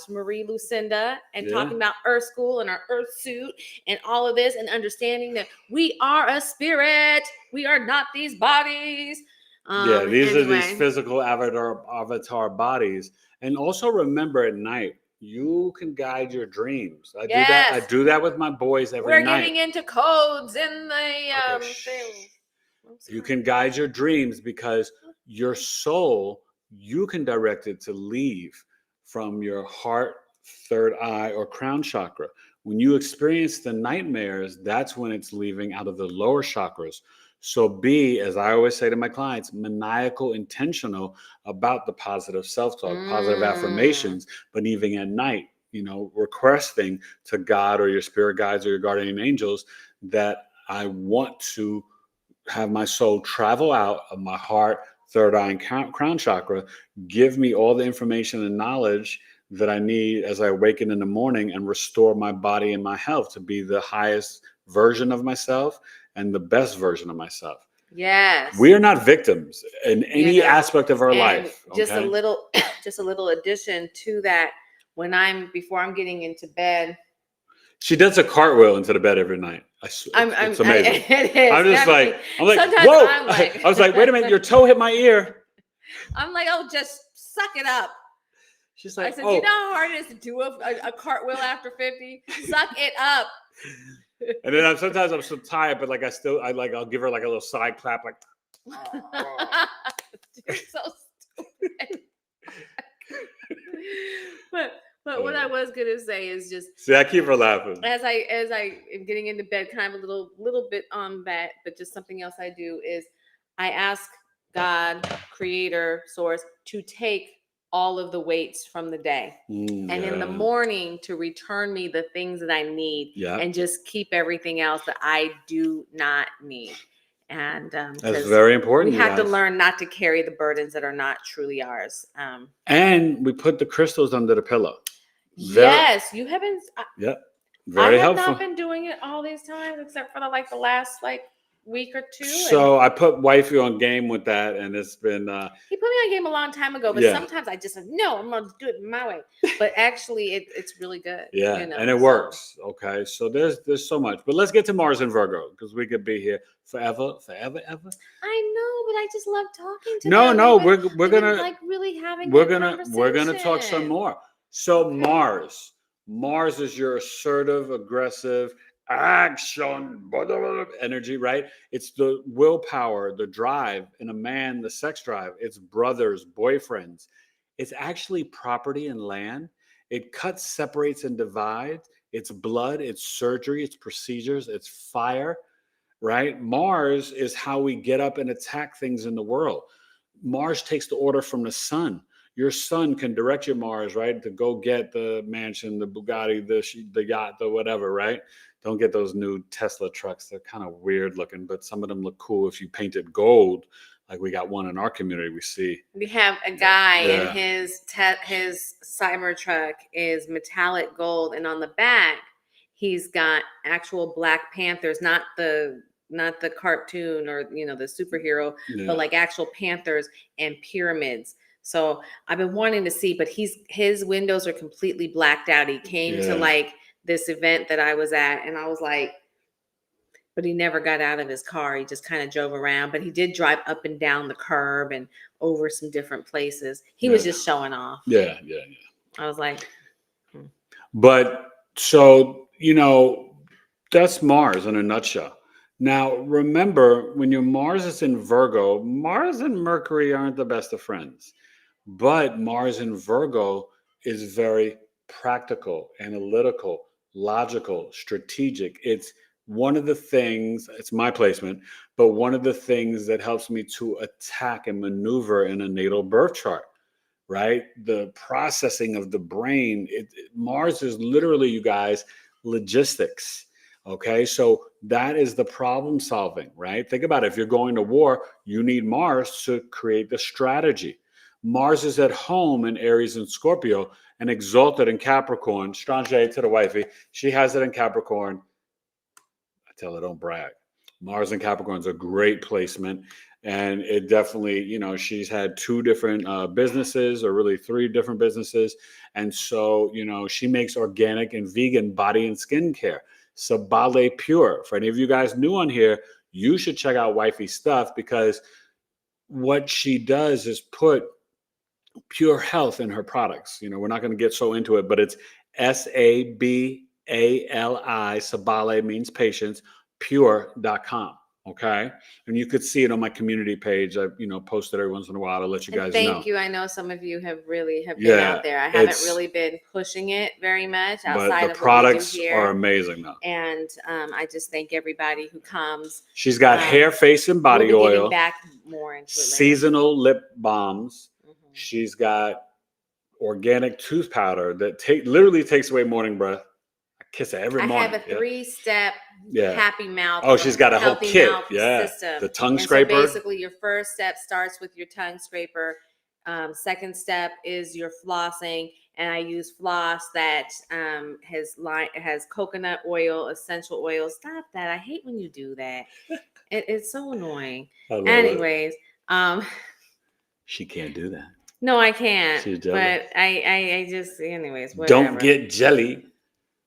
Marie Lucinda, and talking about Earth School and our Earth suit and all of this, and understanding that we are a spirit. We are not these bodies. These are these physical avatar bodies. And also remember at night, you can guide your dreams. I Yes. do that with my boys every We're night. getting into codes in the Okay, thing. You can guide your dreams because your soul, you can direct it to leave from your heart, third eye, or crown chakra. When you experience the nightmares, that's when it's leaving out of the lower chakras. So be, as I always say to my clients, maniacal, intentional about the positive self-talk, positive affirmations, but even at night, requesting to God or your spirit guides or your guardian angels that I want to have my soul travel out of my heart, third eye, and crown chakra, give me all the information and knowledge that I need as I awaken in the morning and restore my body and my health to be the highest version of myself and the best version of myself. Yes. We are not victims in any aspect of our life. Just a little addition to that. Before I'm getting into bed, she does a cartwheel into the bed every night. It's amazing. It is. I'm just definitely. I'm like, Sometimes whoa! I'm like, I was like, wait a minute, your toe hit my ear. I'm like, oh, just suck it up. She's like, I said, you know how hard it is to do a cartwheel after 50? Suck it up. And then sometimes I'm so tired, but I'll give her like a little side clap, like. You're so stupid. But what I was gonna say is just see, I keep her laughing as I am getting into bed, kind of a little bit on that, but just something else I do is I ask God, Creator, Source, to take all of the weights from the day, and in the morning to return me the things that I need, and just keep everything else that I do not need. And that's very important. We have to learn not to carry the burdens that are not truly ours. And we put the crystals under the pillow. Yes, you haven't. Very helpful. I have not been doing it all these times, except for the last week or two. So I put wifey on game with that, and it's been. He put me on game a long time ago, but sometimes I just no, I'm gonna do it my way. But actually, it's really good. Yeah, and it works. Okay, so there's so much, but let's get to Mars and Virgo because we could be here forever. I know, but I just love talking to them. No, we're gonna really having. We're gonna talk some more. So Mars is your assertive, aggressive, action energy, right? It's the willpower, the drive in a man, the sex drive. It's brothers, boyfriends. It's actually property and land. It cuts, separates, and divides. It's blood, it's surgery, it's procedures, it's fire, right? Mars is how we get up and attack things in the world. Mars takes the order from the sun. Your sun can direct your Mars, right, to go get the mansion, the Bugatti, the yacht, the whatever, right? Don't get those new Tesla trucks. They're kind of weird looking, but some of them look cool if you paint it gold. Like we got one in our community we see. We have a guy and his Cybertruck is metallic gold, and on the back he's got actual Black Panthers, not the cartoon or the superhero, but actual panthers and pyramids. So I've been wanting to see, but his windows are completely blacked out. He came to this event that I was at, and I was like, but he never got out of his car. He just kind of drove around, but he did drive up and down the curb and over some different places. He was just showing off. Yeah. I was like, But so, that's Mars in a nutshell. Now, remember, when your Mars is in Virgo, Mars and Mercury aren't the best of friends. But Mars in Virgo is very practical, analytical, logical, strategic. It's one of the things, it's my placement, but one of the things that helps me to attack and maneuver in a natal birth chart, right? The processing of the brain. Mars is literally, you guys, logistics. Okay, so that is the problem solving, right? Think about it. If you're going to war, you need Mars to create the strategy. Mars is at home in Aries and Scorpio and exalted in Capricorn. Strange to the wifey. She has it in Capricorn. I tell her, don't brag. Mars and Capricorn is a great placement. And it definitely, she's had 2 different businesses, or really 3 different businesses. And so, she makes organic and vegan body and skin care. Sabale Pure. For any of you guys new on here, you should check out Wifey's stuff, because what she does is put pure health in her products. We're not going to get so into it, but it's SABALI. Sabale means patience, pure.com. Okay. And you could see it on my community page. I, post it every once in a while to let you guys know. Thank you. I know some of you have been out there. I haven't really been pushing it very much outside but of the products what we do here. are amazing though. And I just thank everybody who comes. She's got hair, face, and body we'll be oil. Giving back more into it seasonal lip balms. Mm-hmm. She's got organic tooth powder that literally takes away morning breath. I kiss it every morning. I have a 3-step happy mouth. Oh, she's got a whole kit. System. The tongue scraper. So basically, your first step starts with your tongue scraper. Second step is your flossing, and I use floss that has coconut oil, essential oil. Stop that! I hate when you do that. It's so annoying. Anyways, she can't do that. No, I can't. She's jealous. But I just, anyways, whatever. Don't get jelly.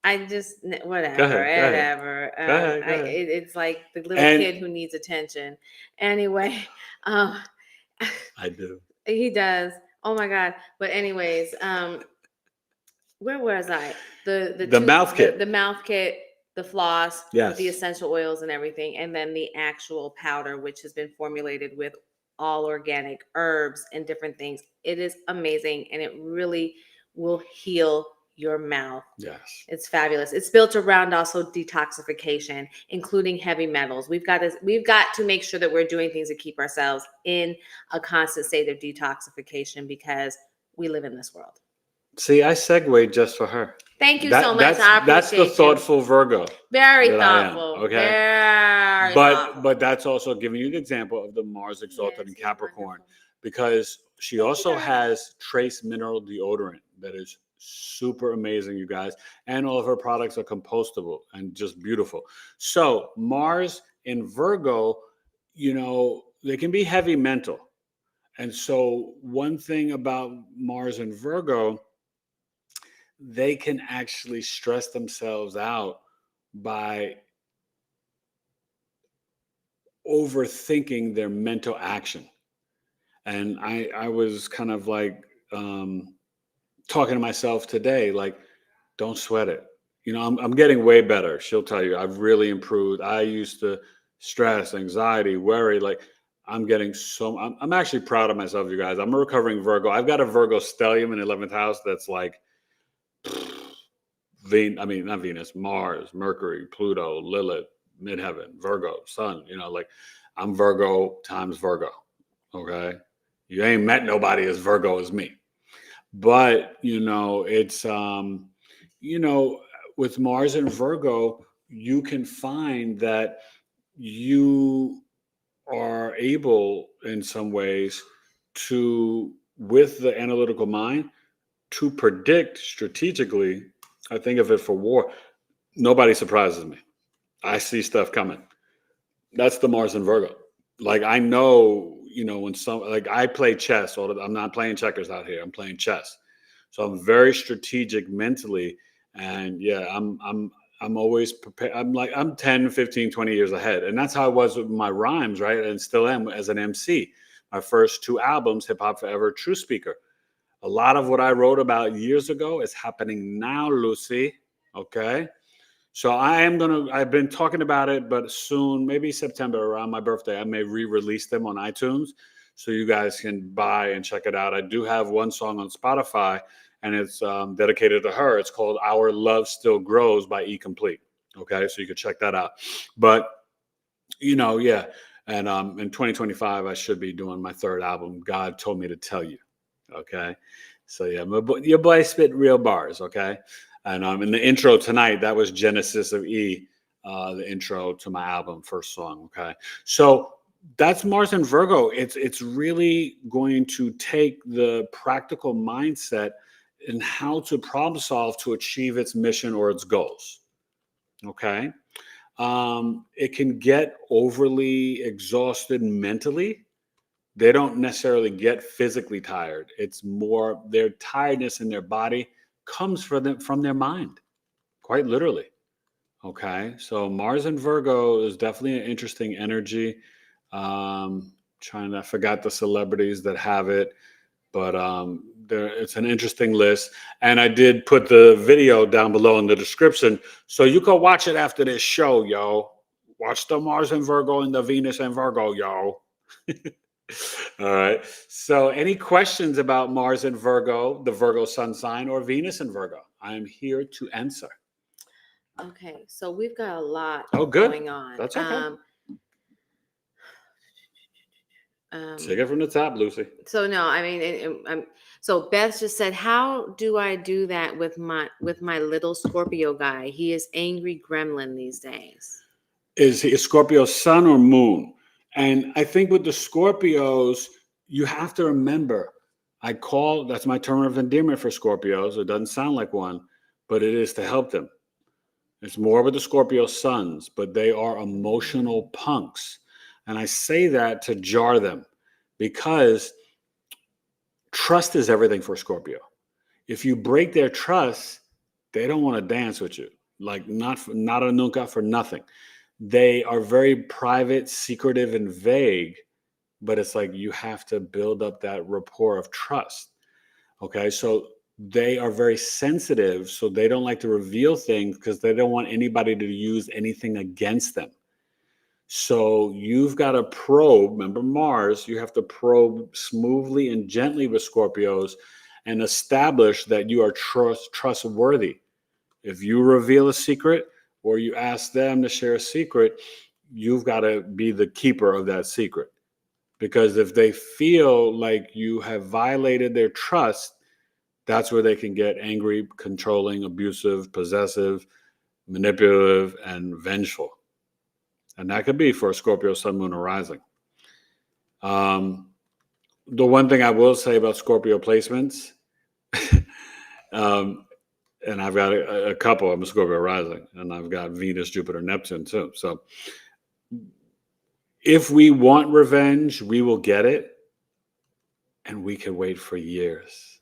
I just, whatever, Go ahead. Go ahead. It's like the little kid who needs attention. Anyway, I do. He does. Oh my God. But anyways, where was I? The mouth kit. The mouth kit, the floss, the essential oils and everything, and then the actual powder, which has been formulated with all organic herbs and different things. It is amazing, and it really will heal your mouth. Yes. It's fabulous. It's built around also detoxification, including heavy metals. We've got to make sure that we're doing things to keep ourselves in a constant state of detoxification because we live in this world. See, I segued just for her. Thank you so much. That's the thoughtful Virgo. Very thoughtful. Okay. Very thoughtful. But that's also giving you an example of the Mars exalted in Capricorn, because she also has trace mineral deodorant that is super amazing, you guys. And all of her products are compostable and just beautiful. So Mars in Virgo, they can be heavy mental. And so one thing about Mars in Virgo, they can actually stress themselves out by overthinking their mental action. And I was kind of like talking to myself today, like, don't sweat it. I'm getting way better. She'll tell you, I've really improved. I used to stress, anxiety, worry, like I'm getting I'm actually proud of myself, you guys. I'm a recovering Virgo. I've got a Virgo stellium in 11th house that's like, not Venus, Mars, Mercury, Pluto, Lilith, midheaven, Virgo, Sun, like I'm Virgo times Virgo. Okay. You ain't met nobody as Virgo as me. But, it's, with Mars and Virgo, you can find that you are able in some ways to, with the analytical mind, to predict strategically. I think of it for war. Nobody surprises me. I see stuff coming. That's the Mars and Virgo. Like, I know, when I play chess. I'm not playing checkers out here. I'm playing chess. So I'm very strategic mentally. And yeah, I'm always prepared. I'm 10, 15, 20 years ahead. And that's how I was with my rhymes, right? And still am as an MC. My first 2 albums, Hip Hop Forever, True Speaker. A lot of what I wrote about years ago is happening now, Lucy. Okay. So I've been talking about it, but soon, maybe September, around my birthday, I may re-release them on iTunes so you guys can buy and check it out. I do have one song on Spotify, and it's dedicated to her. It's called Our Love Still Grows by E Complete. Okay, so you can check that out. But, yeah. And in 2025, I should be doing my 3rd album, God Told Me to Tell You. Okay. So, yeah, your boy spit real bars. Okay. And in the intro tonight, that was Genesis of E, the intro to my album, first song. Okay. So that's Mars and Virgo. It's really going to take the practical mindset and how to problem solve to achieve its mission or its goals. Okay. It can get overly exhausted mentally. They don't necessarily get physically tired. It's more their tiredness in their body comes from their mind, quite literally. Okay. So Mars and Virgo is definitely an interesting energy. I forgot the celebrities that have it. But it's an interesting list. And I did put the video down below in the description, so you can watch it after this show, yo. Watch the Mars and Virgo and the Venus and Virgo, yo. All right. So any questions about Mars and Virgo, the Virgo sun sign, or Venus and Virgo? I am here to answer. Okay, so we've got a lot going on. That's okay. Take it from the top, Lucy. So no, I mean, so Beth just said, "How do I do that with my little Scorpio guy? He is angry gremlin these days." Is he a Scorpio sun or moon? And I think with the Scorpios, you have to remember, that's my term of endearment for Scorpios. It doesn't sound like one, but it is to help them. It's more with the Scorpio suns, but they are emotional punks. And I say that to jar them, because trust is everything for Scorpio. If you break their trust, they don't want to dance with you. Like not a nunca for nothing. They are very private, secretive, and vague, but it's like you have to build up that rapport of trust. Okay, so they are very sensitive, so they don't like to reveal things because they don't want anybody to use anything against them. So you've got to probe. Remember Mars, you have to probe smoothly and gently with Scorpios and establish that you are trustworthy. If you reveal a secret or you ask them to share a secret, you've got to be the keeper of that secret. Because if they feel like you have violated their trust, that's where they can get angry, controlling, abusive, possessive, manipulative, and vengeful. And that could be for a Scorpio sun, moon, or rising. The one thing I will say about Scorpio placements, and I've got a couple. I'm a Scorpio rising, and I've got Venus, Jupiter, Neptune too. So if we want revenge, we will get it, and we can wait for years.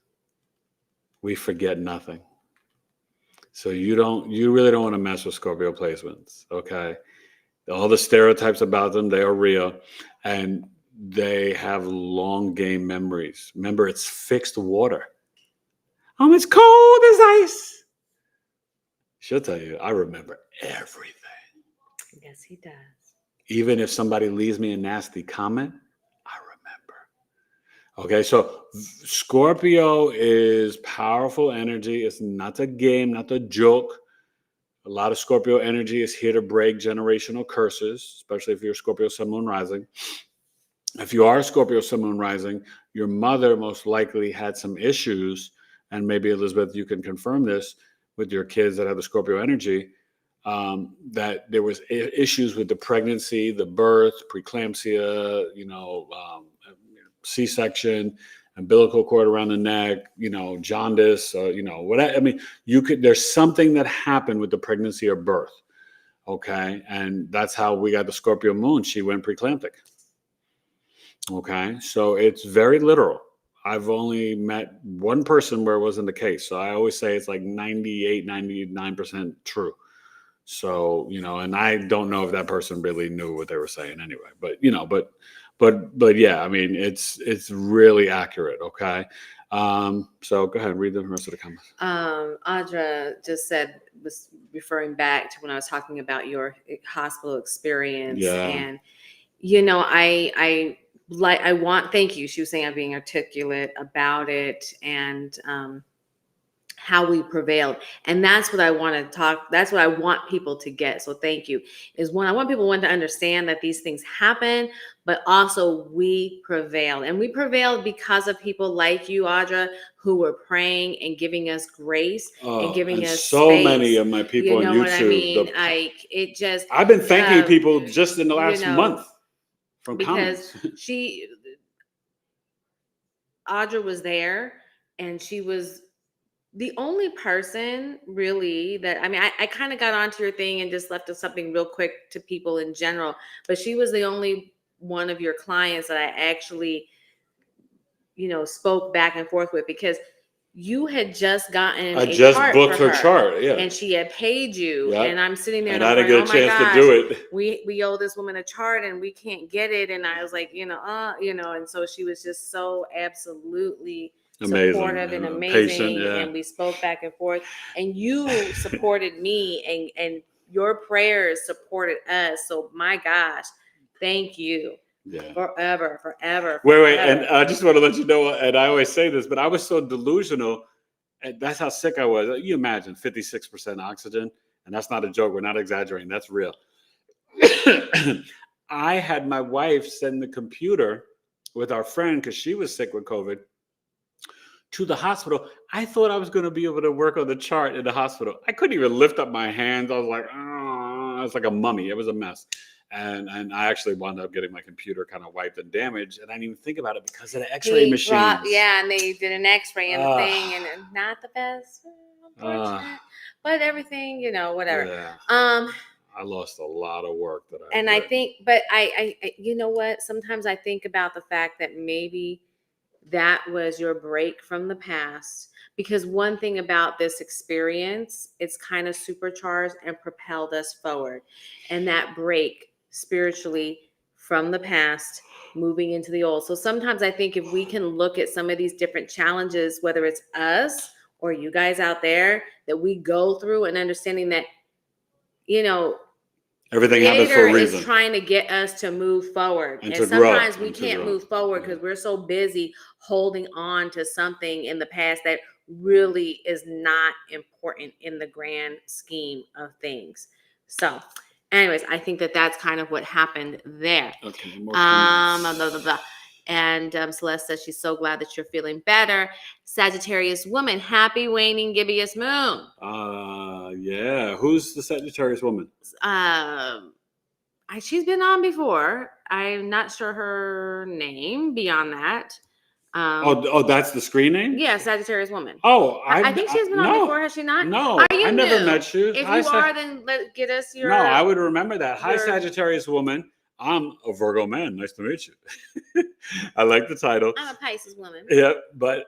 We forget nothing. So you really don't want to mess with Scorpio placements, okay? All the stereotypes about them, they are real, and they have long game memories. Remember, it's fixed water. It's cold as ice. She'll tell you, I remember everything. Yes, he does. Even if somebody leaves me a nasty comment, I remember. Okay, so Scorpio is powerful energy. It's not a game, not a joke. A lot of Scorpio energy is here to break generational curses, especially if you're Scorpio sun, moon, rising. If you are Scorpio sun, moon, rising, your mother most likely had some issues, and maybe Elizabeth, you can confirm this with your kids that have the Scorpio energy, that there was issues with the pregnancy, the birth, preeclampsia, C-section, umbilical cord around the neck, jaundice, whatever. I mean, there's something that happened with the pregnancy or birth. Okay. And that's how we got the Scorpio moon. She went preeclamptic. Okay. So it's very literal. I've only met one person where it wasn't the case. So I always say it's like 98, 99% true. So, and I don't know if that person really knew what they were saying anyway, but yeah, I mean, it's really accurate. Okay. So go ahead and read the rest of the comments. Audra just was referring back to when I was talking about your hospital experience. Yeah. And, thank you. She was saying I'm being articulate about it and, how we prevailed. And that's what I want to talk. That's what I want people to get. So thank you. I want people to understand that these things happen, but also we prevailed. And we prevailed because of people like you, Audra, who were praying and giving us grace and giving us so space. Many of my people on YouTube. What I mean? I've been thanking people just in the last month from because comments. Audra was there, and she was the only person really that, I kind of got onto your thing and just left something real quick to people in general, but she was the only one of your clients that I actually, spoke back and forth with, because you had just gotten I a just chart booked for her chart. Yeah. and she had paid you, Yep. and I'm sitting there And and I I'm didn't going, get a oh my chance gosh, to do it. we owe this woman a chart and we can't get it. And I was like, and so she was just so absolutely Amazing. supportive and amazing. Patient, yeah. And we spoke back and forth, and you supported me, and your prayers supported us. So my gosh, thank you. Yeah. Forever. Wait. And I just want to let you know, and I always say this, but I was so delusional. And that's how sick I was. You imagine 56% oxygen. And that's not a joke. We're not exaggerating. That's real. I had my wife send the computer with our friend, because she was sick with COVID, to the hospital. I thought I was going to be able to work on the chart in the hospital. I couldn't even lift up my hands. I was like, oh, I was like a mummy. It was a mess. And I actually wound up getting my computer kind of wiped and damaged. And I didn't even think about it because of the x-ray machines. And they did an x-ray and the thing, and not the best, unfortunate. But everything, whatever. Yeah. I lost a lot of work that I. And I think, but I, you know what? Sometimes I think about the fact that maybe that was your break from the past. Because one thing about this experience, it's kind of supercharged and propelled us forward. And that break spiritually from the past, moving into the old. So sometimes I think if we can look at some of these different challenges, whether it's us or you guys out there, that we go through, and understanding that, everything happens for a reason. Is trying to get us to move forward. And and to grow, sometimes we can't move forward because we're so busy holding on to something in the past that really is not important in the grand scheme of things. So anyways, I think that that's kind of what happened there. Okay. More And Celeste says she's so glad that you're feeling better. Sagittarius woman, happy waning gibbous moon. Yeah. Who's the Sagittarius woman? She's been on before. I'm not sure her name beyond that. That's the screen name? Yeah, Sagittarius woman. Oh, I think she's been on before. Has she not? No, I never met you. If you are, then get us your. No, I would remember that. Hi, Sagittarius woman. I'm a Virgo man. Nice to meet you. I like the title. I'm a Pisces woman. Yeah, but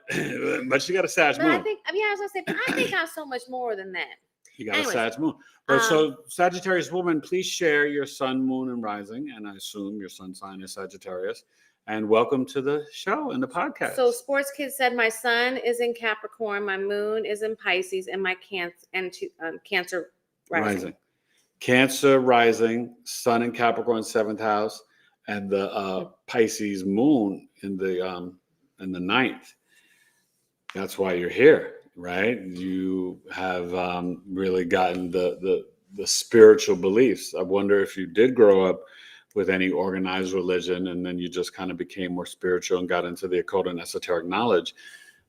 she got a Sag moon. I was gonna say, but I think I'm so much more than that. You got a Sag moon. So Sagittarius woman, please share your sun, moon, and rising. And I assume your sun sign is Sagittarius. And welcome to the show and the podcast. So Sports Kids said my sun is in Capricorn, my moon is in Pisces, and my Cancer rising. Cancer rising, sun in Capricorn, 7th house, and the Pisces moon in the 9th. That's why you're here, right? You have really gotten the spiritual beliefs. I wonder if you did grow up with any organized religion, and then you just kind of became more spiritual and got into the occult and esoteric knowledge.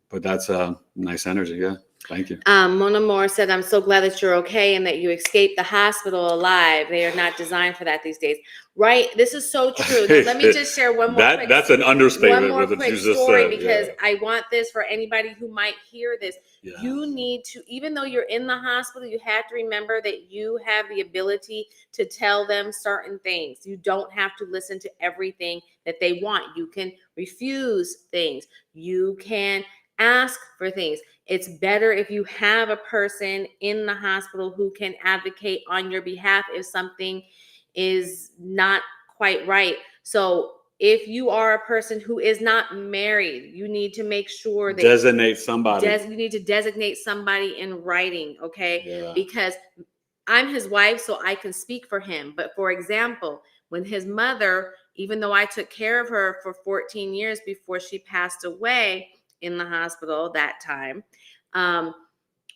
But that's a nice energy, yeah. Thank you. Mona Moore said, I'm so glad that you're okay and that you escaped the hospital alive. They are not designed for that these days. Right? This is so true. Now, let me just share one more that's an understatement. One more with quick what you just story, said, because I want this for anybody who might hear this. Yeah. You need to, even though you're in the hospital, you have to remember that you have the ability to tell them certain things. You don't have to listen to everything that they want. You can refuse things. You can ask for things. It's better if you have a person in the hospital who can advocate on your behalf if something is not quite right. So if you are a person who is not married, you need to make sure that designate somebody. You need to designate somebody in writing, okay? Yeah. Because I'm his wife, so I can speak for him. But for example, when his mother, even though I took care of her for 14 years before she passed away in the hospital that time,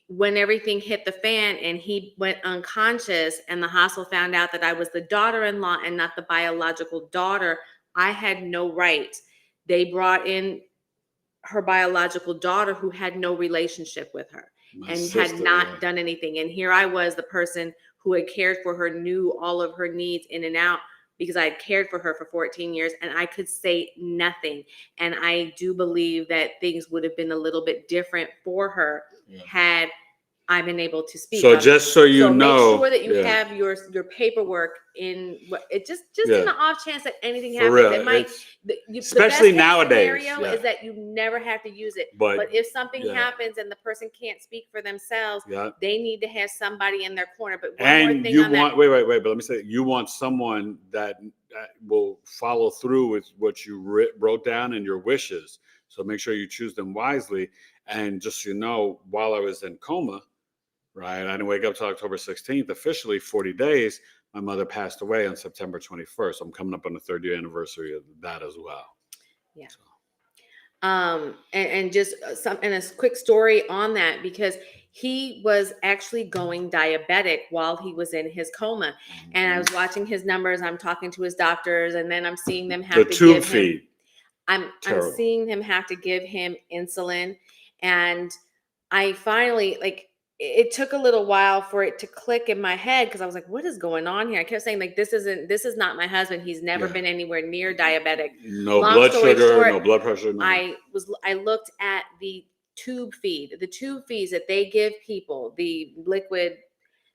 when everything hit the fan and he went unconscious and the hospital found out that I was the daughter-in-law and not the biological daughter, I had no right. They brought in her biological daughter who had no relationship with her had not done anything. And here I was, the person who had cared for her, knew all of her needs in and out, because I had cared for her for 14 years and I could say nothing. And I do believe that things would have been a little bit different for her had I've been able to speak. So on just it. so you so know, make sure that you yeah. have your paperwork in it just Yeah. in the off chance that anything For happens. real, It might it's- the especially best case nowadays, scenario yeah. is that you never have to use it. But, But if something yeah. happens and the person can't speak for themselves, Yeah. they need to have somebody in their corner. But one And more thing you on want that. wait, but let me say, you want someone that will follow through with what you wrote down and your wishes. So make sure you choose them wisely. And just so you know, while I was in coma, right, I didn't wake up till October 16th. Officially 40 days. My mother passed away on September 21st. I'm coming up on the 3rd year anniversary of that as well. Yeah. And just and a quick story on that, because he was actually going diabetic while he was in his coma, and I was watching his numbers. I'm talking to his doctors, and then I'm seeing them have The to tube give feed. him. I'm seeing him have to give him insulin, and I finally it took a little while for it to click in my head, because I was like, what is going on here? I kept saying, like, this is not my husband. He's never Yeah. been anywhere near diabetic. No Long blood story sugar, short, no blood pressure. No. I looked at the tube feeds that they give people, the liquid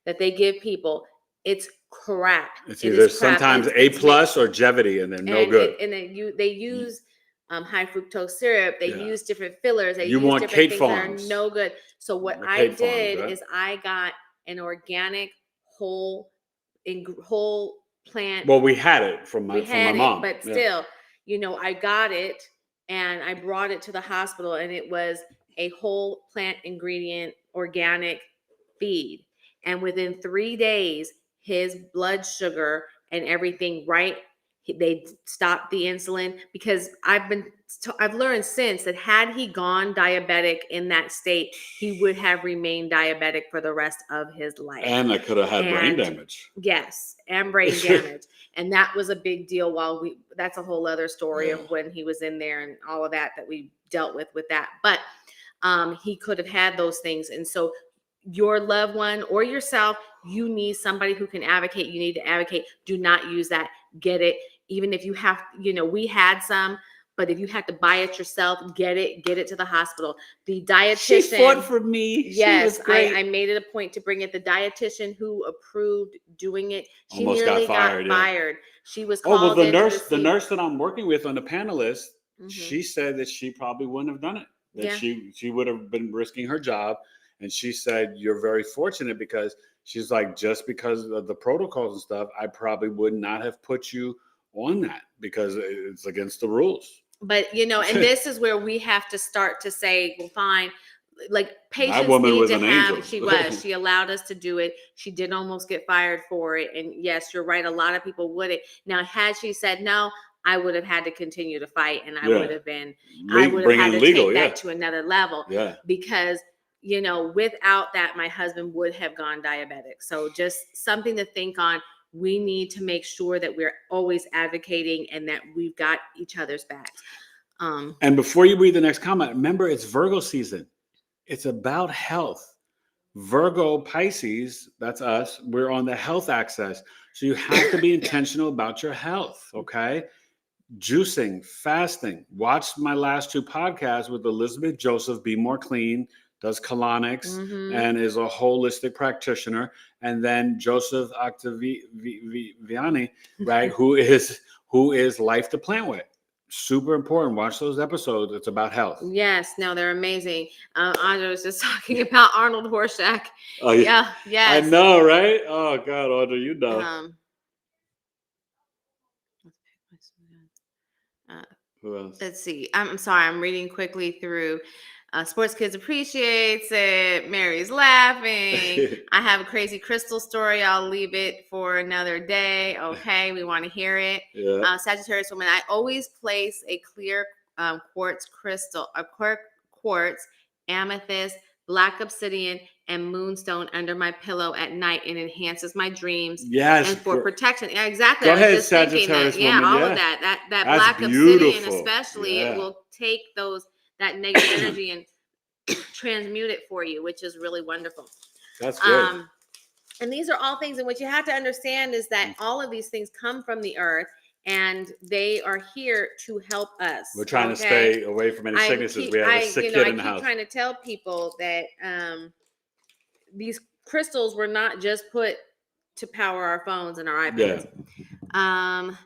that they give people. It's crap. It's It either is crap. sometimes A plus or Jevity, and they're no good. They use high fructose syrup. They Yeah. use different fillers. They You use want different Kate things Farms. that are no good. So what The I Kate Farms, did right? is I got an organic whole plant. Well, we had it from my mom, but still, I got it and I brought it to the hospital, and it was a whole plant ingredient organic feed. And within 3 days, his blood sugar and everything, they stopped the insulin, because I've learned since that had he gone diabetic in that state, he would have remained diabetic for the rest of his life. And I could have had brain damage. Yes, and brain damage. And that was a big deal that's a whole other story of when he was in there and all of that we dealt with that. But he could have had those things. And so your loved one or yourself, you need somebody who can advocate. You need to advocate. Do not use that. Get it. Even if you have, we had some, but if you have to buy it yourself, get it to the hospital. The dietitian. She fought for me. Yes, she was great. I made it a point to bring it. The dietitian who approved doing it, she Almost nearly got fired. She was called. Oh, well, the nurse that I'm working with on the panelist, Mm-hmm. she said that she probably wouldn't have done it. That she would have been risking her job. And she said, you're very fortunate, because she's like, just because of the protocols and stuff, I probably would not have put you on that, because it's against the rules. But, and this is where we have to start to say, well, fine. Like, patients that woman need was to an have. angel. She allowed us to do it. She did almost get fired for it. And yes, you're right. A lot of people wouldn't. Now, had she said no, I would have had to continue to fight, and I would have been. I would have had to take that to another level. Yeah. Because without that, my husband would have gone diabetic. So just something to think on. We need to make sure that we're always advocating and that we've got each other's backs. And before you read the next comment, remember, it's Virgo season. It's about health. Virgo, Pisces, that's us. We're on the health axis. So you have to be intentional about your health, okay? Juicing, fasting. Watch my last 2 podcasts with Elizabeth Joseph, Be More Clean, does colonics, and is a holistic practitioner. And then Joseph Octaviani, right, who is Life to Plant With. Super important. Watch those episodes. It's about health. Yes, no, they're amazing. Audra was just talking about Arnold Horshack. Oh, yeah. Yes. I know, right? Oh, God, Audra, you know. Who else? Let's see. I'm sorry. I'm reading quickly through. Sports Kids appreciates it. Mary's laughing. I have a crazy crystal story. I'll leave it for another day. Okay, we want to hear it. Yeah. Sagittarius woman. I always place a clear quartz crystal, quartz, amethyst, black obsidian, and moonstone under my pillow at night, and enhances my dreams. Yes. And for protection. Yeah, exactly. Go I was ahead, just thinking Sagittarius that. woman. All Yeah. of that. That That's black beautiful. obsidian, especially, it will take that negative energy and transmute it for you, which is really wonderful. That's good. And these are all things, and what you have to understand is that all of these things come from the earth, and they are here to help us. We're trying to stay away from any sicknesses. We have a sick kid in the house. I keep trying to tell people that these crystals were not just put to power our phones and our Yeah. iPads.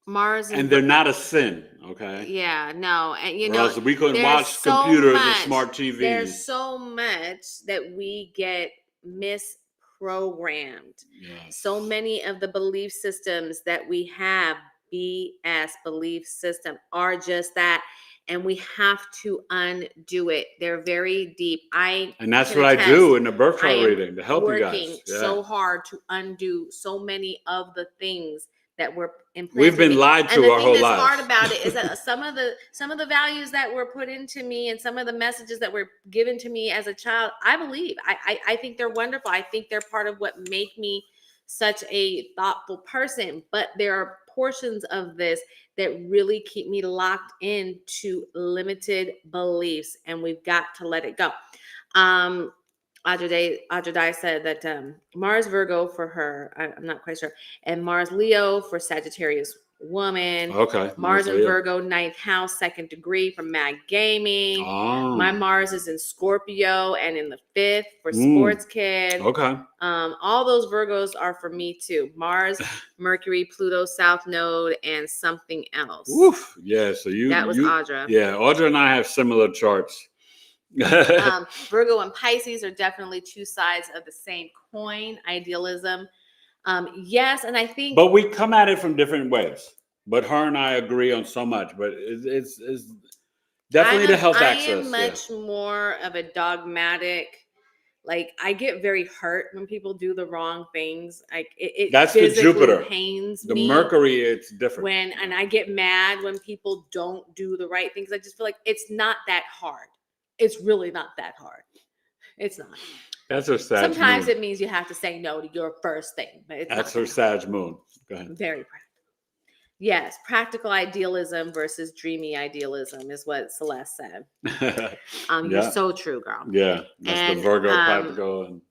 Mars And they're not a sin, okay? Yeah, no, and Or else we couldn't there's watch computers and smart There's TVs. so much that we get misprogrammed. Yes. So many of the belief systems that we have, BS belief system, are just that, and we have to undo it. They're very deep. And that's what I do in the birth chart reading to help you guys. Working so hard to undo so many of the things that were implanted. We've been lied to our whole lives. And the thing that's hard about it is that some of the values that were put into me and some of the messages that were given to me as a child, I believe. I think they're wonderful. I think they're part of what make me such a thoughtful person. But there are portions of this that really keep me locked into limited beliefs, and we've got to let it go. Audrey said that Mars Virgo for her, I'm not quite sure, and Mars Leo for Sagittarius woman. Okay. Mars and Virgo, 9th house, 2nd degree for Mag Gaming. Oh. My Mars is in Scorpio and in the 5th for Sports Kid. Okay. All those Virgos are for me too. Mars, Mercury, Pluto, South Node, and something else. Woof. Yeah. So that was Audra. Yeah, Audra and I have similar charts. Virgo and Pisces are definitely two sides of the same coin. Idealism. Yes, and I think, but we come at it from different ways. But her and I agree on so much. But it's definitely the health access. I am much more of a dogmatic. Like, I get very hurt when people do the wrong things. Like it that's the Jupiter. Pains the me. Mercury, it's different. And I get mad when people don't do the right things. I just feel like it's not that hard. It's really not that hard. It's not. That's her Sag Sometimes moon. it means you have to say no to your first thing, but it's that's not her Sag moon. Go ahead. Very practical. Yes, practical idealism versus dreamy idealism is what Celeste said. You're so true, girl. Yeah, that's the Virgo practical and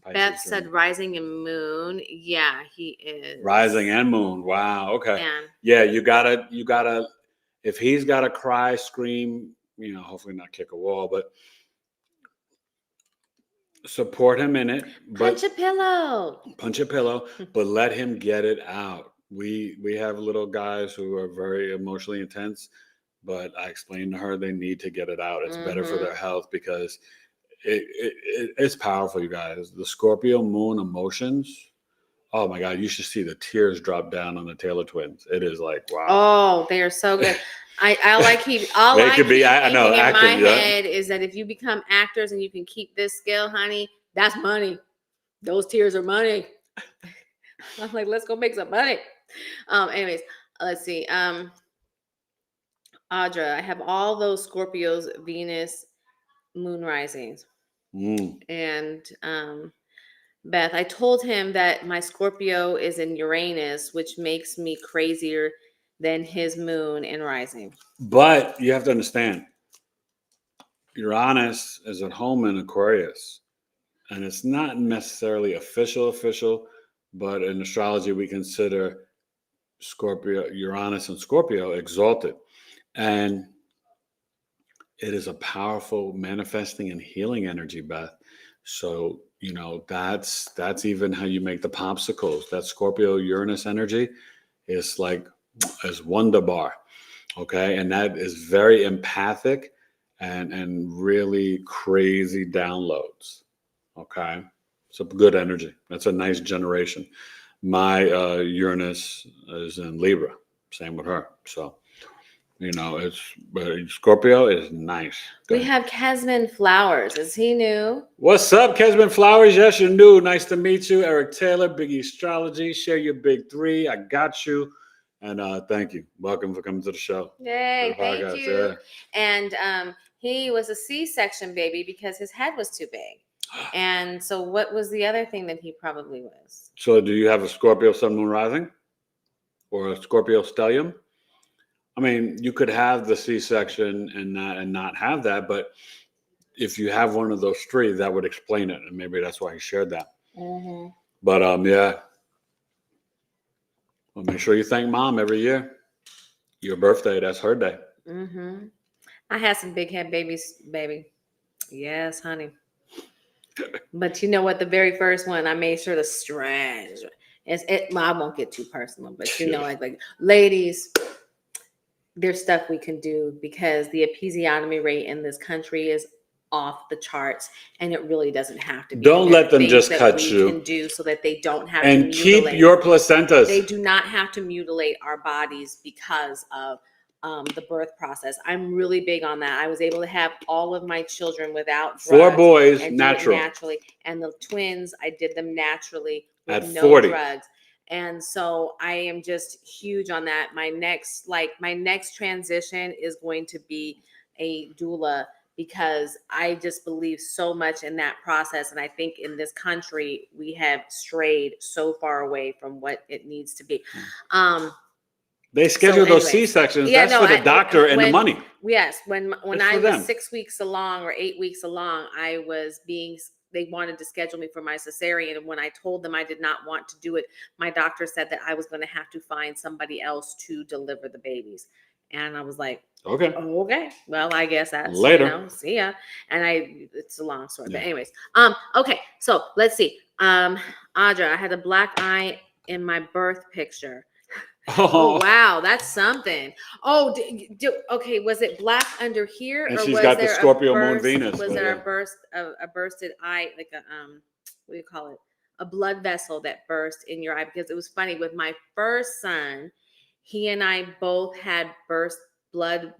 Pisces. Beth said rising and moon. Yeah, he is. Rising and moon. Wow. Okay. And yeah, you gotta. If he's gotta cry, scream, hopefully not kick a wall, but support him in it. Punch a pillow. But let him get it out. We have little guys who are very emotionally intense, but I explained to her they need to get it out. It's better for their health because it's powerful, you guys. The Scorpio moon emotions. Oh my God, you should see the tears drop down on the Taylor twins. It is like, wow. Oh, they are so good. All I keep in my head is that if you become actors and you can keep this skill, honey, that's money. Those tears are money. I'm like, let's go make some money. Anyways, let's see. Audra, I have all those Scorpios, Venus, moon risings. And Beth, I told him that my Scorpio is in Uranus, which makes me crazier than his moon and rising. But you have to understand, Uranus is at home in Aquarius, and it's not necessarily official, but in astrology we consider Uranus and Scorpio exalted, and it is a powerful manifesting and healing energy, Beth. So that's even how you make the popsicles. That Scorpio Uranus energy is like as wonderbar, okay, and that is very empathic and really crazy downloads, okay. It's a good energy. That's a nice generation. My Uranus is in Libra. Same with her. So, Scorpio is nice. We have Kesman Flowers. Is he new? What's up, Kesman Flowers? Yes, you're new. Nice to meet you. Eric Taylor, BigEAstro. Share your big three. I got you. And thank you. Welcome for coming to the show. Yay, thank you. Yeah. And he was a C-section baby because his head was too big. And so what was the other thing that he probably was? So do you have a Scorpio Sun Moon Rising or a Scorpio Stellium? I mean, you could have the C-section and not have that, but if you have one of those three, that would explain it. And maybe that's why he shared that. Mm-hmm. But yeah. Well, make sure you thank Mom every year. Your birthday, that's her day. Mm-hmm. I had some big head babies, baby. Yes, honey. But you know what? The very first one, I made sure to stretch. Well, I won't get too personal, but you know, like ladies, there's stuff we can do because the episiotomy rate in this country is off the charts, and it really doesn't have to be. Don't let them just cut we you. can do so that they don't have And to keep mutilate. your placentas. They do not have to mutilate our bodies because of the birth process. I'm really big on that. I was able to have all of my children without drugs. 4 boys, and natural. Naturally. And the twins, I did them naturally with At no 40. drugs. And so I am just huge on that. My next transition is going to be a doula, because I just believe so much in that process. And I think in this country, we have strayed so far away from what it needs to be. They schedule those C-sections. That's for the doctor and the money. Yes. When I was them. 6 weeks along or 8 weeks along, they wanted to schedule me for my cesarean. And when I told them I did not want to do it, my doctor said that I was going to have to find somebody else to deliver the babies. And I was like, okay. Well, I guess that's later. See ya. And it's a long story, but anyways, okay. So let's see. Audra, I had a black eye in my birth picture. Oh wow, that's something. Oh, okay. Was it black under here, and or she's was got there the Scorpio burst, moon Venus? Was there a bursted eye, like a what do you call it? A blood vessel that burst in your eye? Because it was funny with my first son, he and I both had burst blood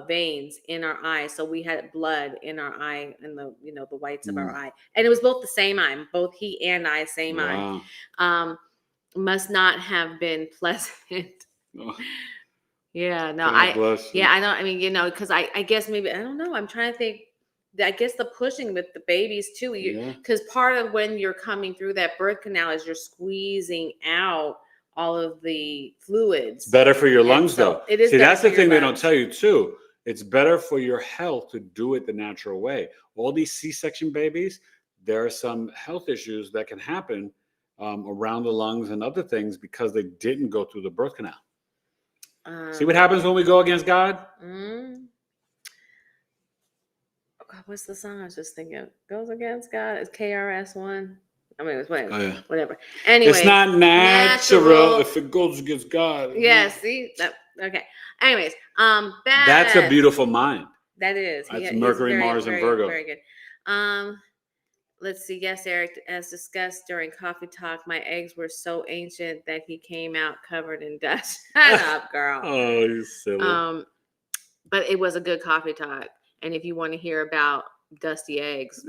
veins in our eye, so we had blood in our eye, in the the whites of our eye, and it was both the same eye. Both he and I, same eye. Must not have been pleasant. Yeah, no, I don't. I mean, because I guess maybe I don't know. I'm trying to think. I guess the pushing with the babies too, because part of when you're coming through that birth canal is you're squeezing out all of the fluids. It's better for your lungs, though. It is. See, that's the thing they don't tell you too. It's better for your health to do it the natural way. All these C-section babies, there are some health issues that can happen around the lungs and other things because they didn't go through the birth canal. See what happens when we go against God? God, what's the song I was just thinking? Goes against God. It's KRS-One. I mean, it's whatever. Whatever. Anyway, it's not natural if it goes against God. Yeah. See. Okay. Anyways, that's a beautiful mind. That is. That's Mercury, Mars, and Virgo. Very good. Let's see. Yes, Eric, as discussed during coffee talk, my eggs were so ancient that he came out covered in dust. Shut up, girl. Oh, you silly. But it was a good coffee talk. And if you want to hear about dusty eggs,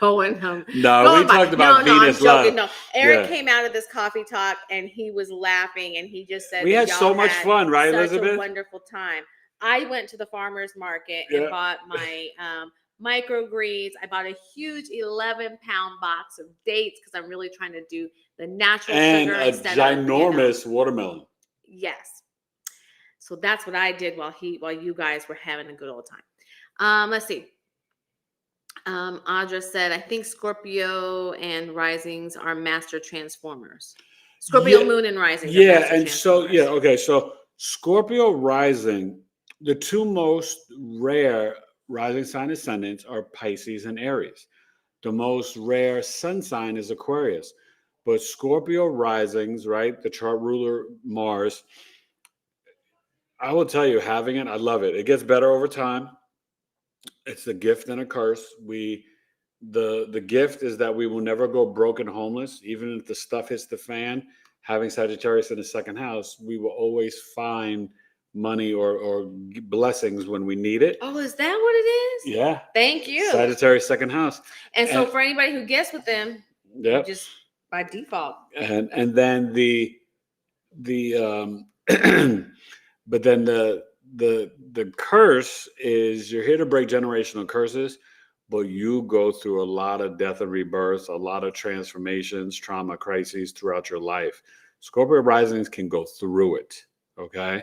go and we talked about Venus love. No, Eric came out of this coffee talk and he was laughing and he just said we had so much fun, right, Elizabeth? A wonderful time. I went to the farmer's market and bought my microgreens. I bought a huge 11-pound box of dates because I'm really trying to do the natural and sugar a ginormous watermelon. Yes. So that's what I did while you guys were having a good old time. Let's see. Audra said, I think Scorpio and risings are master transformers. Scorpio moon and rising. And so, okay. So Scorpio rising, the two most rare rising sign ascendants are Pisces and Aries. The most rare sun sign is Aquarius. But Scorpio risings, right? The chart ruler Mars, I will tell you, having it, I love it. It gets better over time. It's a gift and a curse. The gift is that we will never go broke and homeless. Even if the stuff hits the fan, having Sagittarius in the second house, we will always find money or blessings when we need it. Oh, is that what it is? Yeah. Thank you. Sagittarius second house. And so for anybody who gets with them, just by default. And then but then the curse is you're here to break generational curses, but you go through a lot of death and rebirth, a lot of transformations, trauma, crises throughout your life. Scorpio risings can go through it. Okay.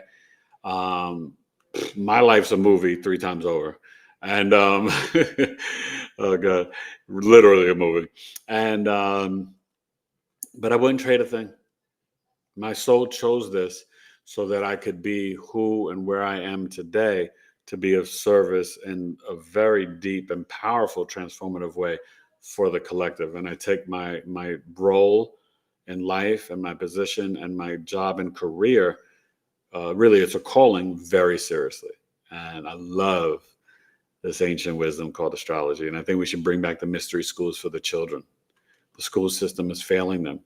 My life's a movie 3 times over. And oh God, literally a movie. And but I wouldn't trade a thing. My soul chose this so that I could be who and where I am today to be of service in a very deep and powerful transformative way for the collective. And I take my role in life and my position and my job and career, really it's a calling, very seriously. And I love this ancient wisdom called astrology. And I think we should bring back the mystery schools for the children. The school system is failing them.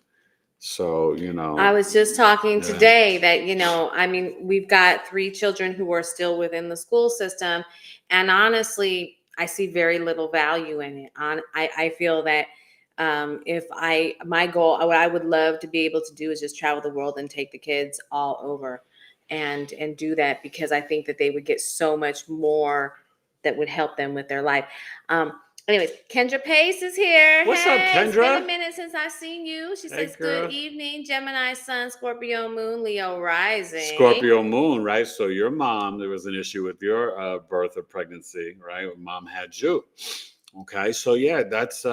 So, I was just talking today that, I mean, we've got 3 children who are still within the school system. And honestly, I see very little value in it. I feel that my goal, what I would love to be able to do is just travel the world and take the kids all over and do that, because I think that they would get so much more that would help them with their life. Anyways, Kendra Pace is here. What's up, Kendra? It's been a minute since I've seen you. She says, girl. Good evening, Gemini Sun, Scorpio Moon, Leo Rising. Scorpio Moon, right? So your mom, there was an issue with your birth or pregnancy, right? Mom had you. Okay, so yeah, that's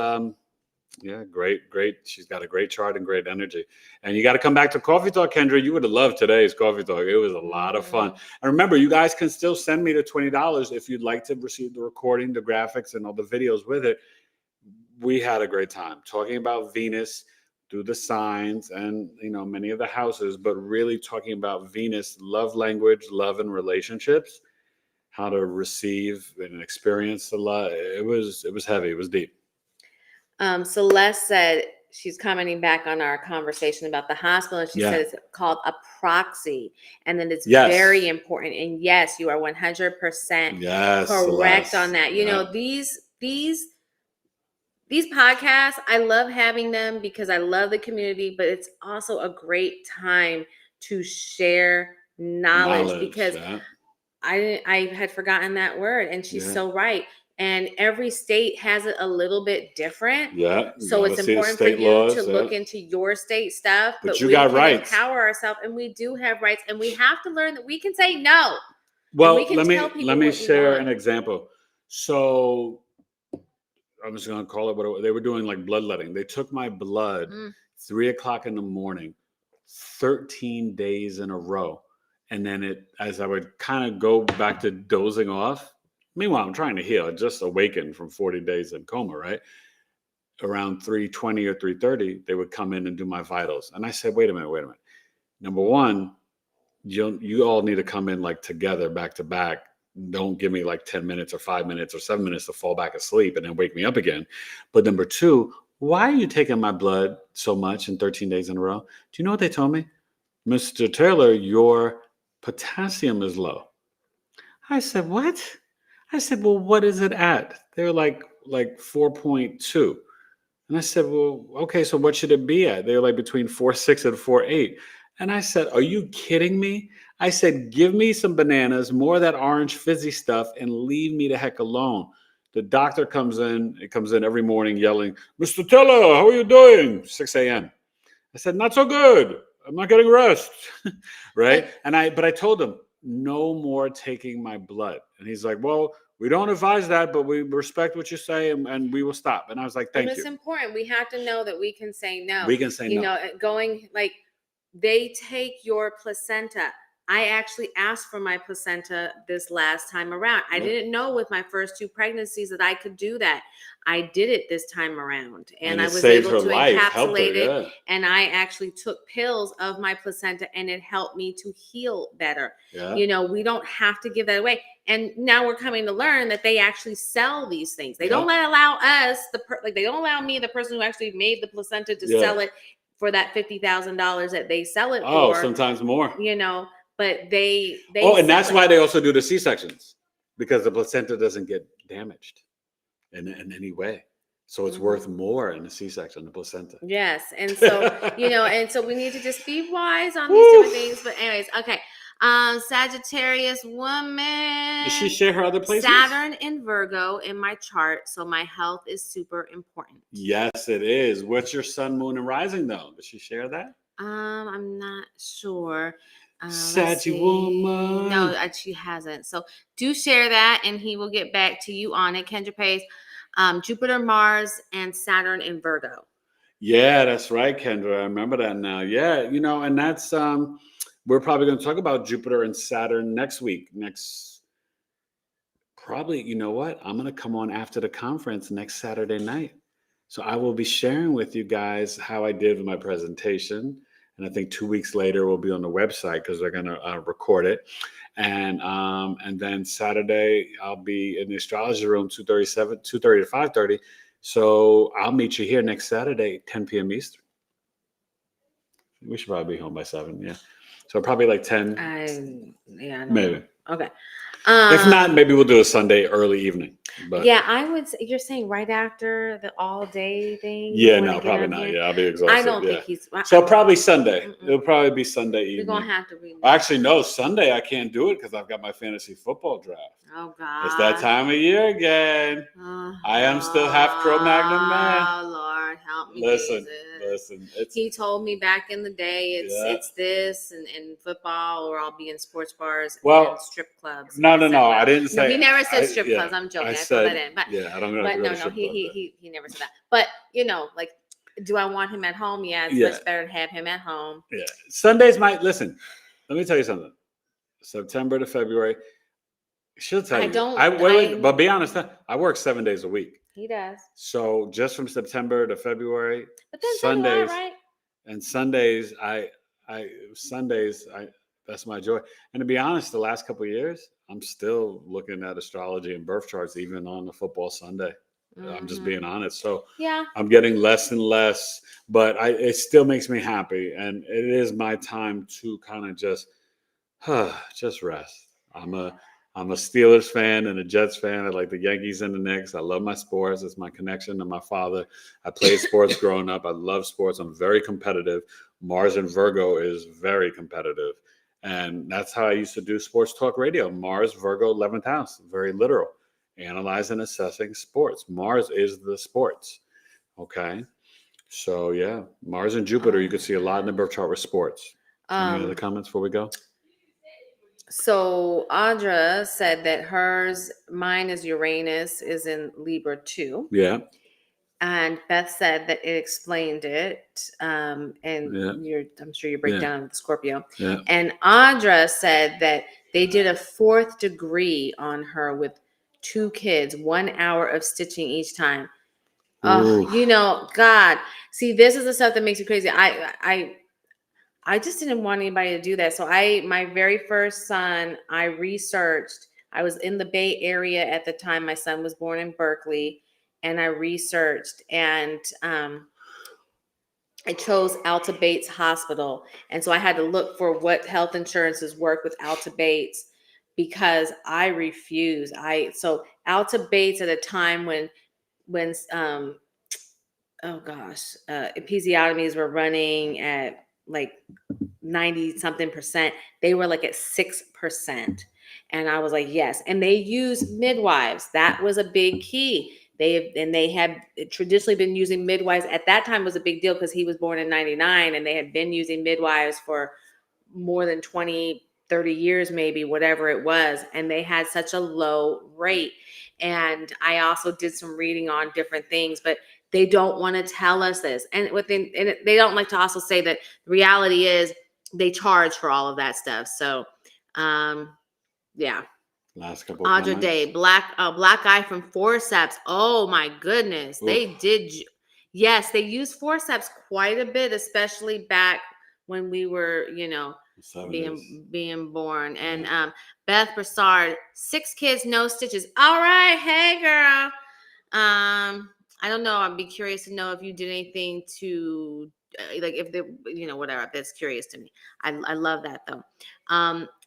great. She's got a great chart and great energy. And you got to come back to Coffee Talk, Kendra. You would have loved today's Coffee Talk. It was a lot of fun. And remember, you guys can still send me the $20 if you'd like to receive the recording, the graphics, and all the videos with it. We had a great time talking about Venus through the signs and, many of the houses, but really talking about Venus, love language, love and relationships, how to receive and experience the love. It was heavy. It was deep. Celeste said she's commenting back on our conversation about the hospital, and she said it's called a proxy, and then it's very important. And yes, you are 100% correct Celeste. on that. These podcasts, I love having them because I love the community, but it's also a great time to share knowledge because I had forgotten that word, and she's so right. And every state has it a little bit different. Yeah. So it's important for you to look into your state stuff. But you got rights. Empower ourselves, and we do have rights, and we have to learn that we can say no. Well, let me share an example. So I'm just going to call it what they were doing, like bloodletting. They took my blood 3:00 in the morning, 13 days in a row. And then as I would kind of go back to dozing off, meanwhile, I'm trying to heal. I just awakened from 40 days in coma, right? Around 3:20 or 3:30, they would come in and do my vitals. And I said, wait a minute. Number one, you all need to come in like together, back to back. Don't give me like 10 minutes or 5 minutes or 7 minutes to fall back asleep and then wake me up again. But number two, why are you taking my blood so much in 13 days in a row? Do you know what they told me? Mr. Taylor, your potassium is low. I said, what? I said, well, what is it at? They're like 4.2. And I said, well, okay, so what should it be at? They're like between 4.6 and 4.8. And I said, are you kidding me? I said, give me some bananas, more of that orange fizzy stuff, and leave me the heck alone. The doctor comes in every morning yelling, Mr. Taylor, how are you doing? 6 a.m. I said, not so good. I'm not getting rest. Right? But I told him, no more taking my blood. And he's like, well, we don't advise that, but we respect what you say and we will stop. And I was like, thank you. It's important. We have to know that we can say no. We can say no. Going like they take your placenta. I actually asked for my placenta this last time around. I didn't know with my first 2 pregnancies that I could do that. I did it this time around, and I was able to encapsulate it. And I actually took pills of my placenta, and it helped me to heal better. Yeah. We don't have to give that away. And now we're coming to learn that they actually sell these things. They don't allow us they don't allow me, the person who actually made the placenta, to sell it for that $50,000 that they sell it for. Oh, sometimes more. But they and that's why they also do the C-sections, because the placenta doesn't get damaged in any way. So it's worth more in the C-section, the placenta. Yes. And so, and so we need to just be wise on these different things. But anyways, okay. Sagittarius woman. Does she share her other places? Saturn in Virgo in my chart. So my health is super important. Yes, it is. What's your sun, moon, and rising though? Does she share that? I'm not sure. Saggy woman. No, she hasn't. So do share that, and he will get back to you on it. Kendra Pace, Jupiter, Mars, and Saturn in Virgo. Yeah, that's right, Kendra. I remember that now. Yeah, and that's we're probably going to talk about Jupiter and Saturn next week. probably, you know what? I'm going to come on after the conference next Saturday night. So I will be sharing with you guys how I did with my presentation. And I think 2 weeks later we'll be on the website because they're going to record it. And then Saturday I'll be in the astrology room 2:30 to 5:30. So I'll meet you here next Saturday, 10 p.m. Eastern. We should probably be home by 7. Yeah. So probably like 10. I don't maybe. know. Okay. If not, maybe we'll do a Sunday early evening. But yeah, I would say you're saying right after the all day thing. Yeah, no, probably not. Here? Yeah, I'll be exhausted. I don't yeah. think he's. So probably Sunday. It'll probably be Sunday evening. You're gonna have to read. Actually, no, Sunday I can't do it because I've got my fantasy football draft. Oh God! It's that time of year again. I am still half Cro-Magnon man. Oh Lord, help me! Listen. He told me back in the day, it's this and football, or I'll be in sports bars and strip clubs. No, I didn't say. No, he never said strip clubs. I'm joking. I said that in, but I don't know. But no, he never said that. But like, do I want him at home? Yeah, it's much better to have him at home. Yeah, Sundays might listen. Let me tell you something. September to February. She'll tell you. Wait, but be honest. I work 7 days a week. He does. So just from September to February, but then Sundays, right? And Sundays, that's my joy. And to be honest, the last couple of years, I'm still looking at astrology and birth charts, even on the football Sunday. I'm just being honest. So yeah, I'm getting less and less, but it still makes me happy, and it is my time to kind of just rest. I'm a Steelers fan and a Jets fan. I like the Yankees and the Knicks. I love my sports. It's my connection to my father. I played sports growing up. I love sports. I'm very competitive. Mars and Virgo is very competitive. And that's how I used to do sports talk radio. Mars, Virgo, 11th house. Very literal. Analyzing, assessing sports. Mars is the sports. Okay. So, yeah. Mars and Jupiter, you could see a lot in the birth chart with sports. Any other comments before we go? So Audra said that mine is Uranus, is in Libra too. Yeah. And Beth said that it explained it. I'm sure your breakdown of the Scorpio. Yeah. And Audra said that they did a 4th degree on her with 2 kids, 1 hour of stitching each time. God. See, this is the stuff that makes me crazy. I just didn't want anybody to do that. So my very first son, I researched. I was in the Bay Area at the time. My son was born in Berkeley, and I researched, and I chose Alta Bates Hospital. And so I had to look for what health insurances work with Alta Bates because I refuse. So Alta Bates at a time when episiotomies were running at like 90 something percent, they were like at 6%. And I was like, yes. And they use midwives. That was a big key. They had traditionally been using midwives. At that time was a big deal because he was born in 99, and they had been using midwives for more than 20, 30 years, maybe, whatever it was. And they had such a low rate. And I also did some reading on different things, but they don't want to tell us this. And they don't like to also say that the reality is they charge for all of that stuff. So, yeah. Last couple. Audra Day, black guy from forceps. Oh my goodness. Oof. They did. Yes, they use forceps quite a bit, especially back when we were, being born. And Beth Broussard, 6 kids, no stitches. All right. Hey, girl. I don't know. I'd be curious to know if you did anything to, if they, whatever. That's curious to me. I love that though.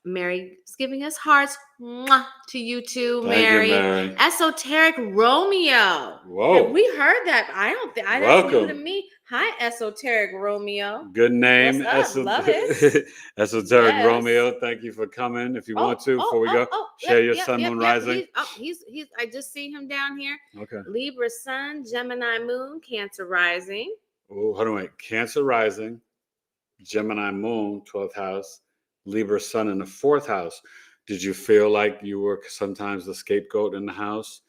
Mary is giving us hearts. Mwah, to you too, Mary. Thank you, Mary. Esoteric Romeo. Whoa. Have we heard that? I don't think. That's new to me. Hi, Esoteric Romeo. Good name. Love it. Esoteric Romeo. Thank you for coming. If you want to, before we go, share your sun, moon, rising. He's. I just see him down here. Okay. Libra sun, Gemini moon, Cancer rising. Oh, hold on, wait. Cancer rising, Gemini moon, 12th house, Libra sun in the 4th house. Did you feel like you were sometimes the scapegoat in the house?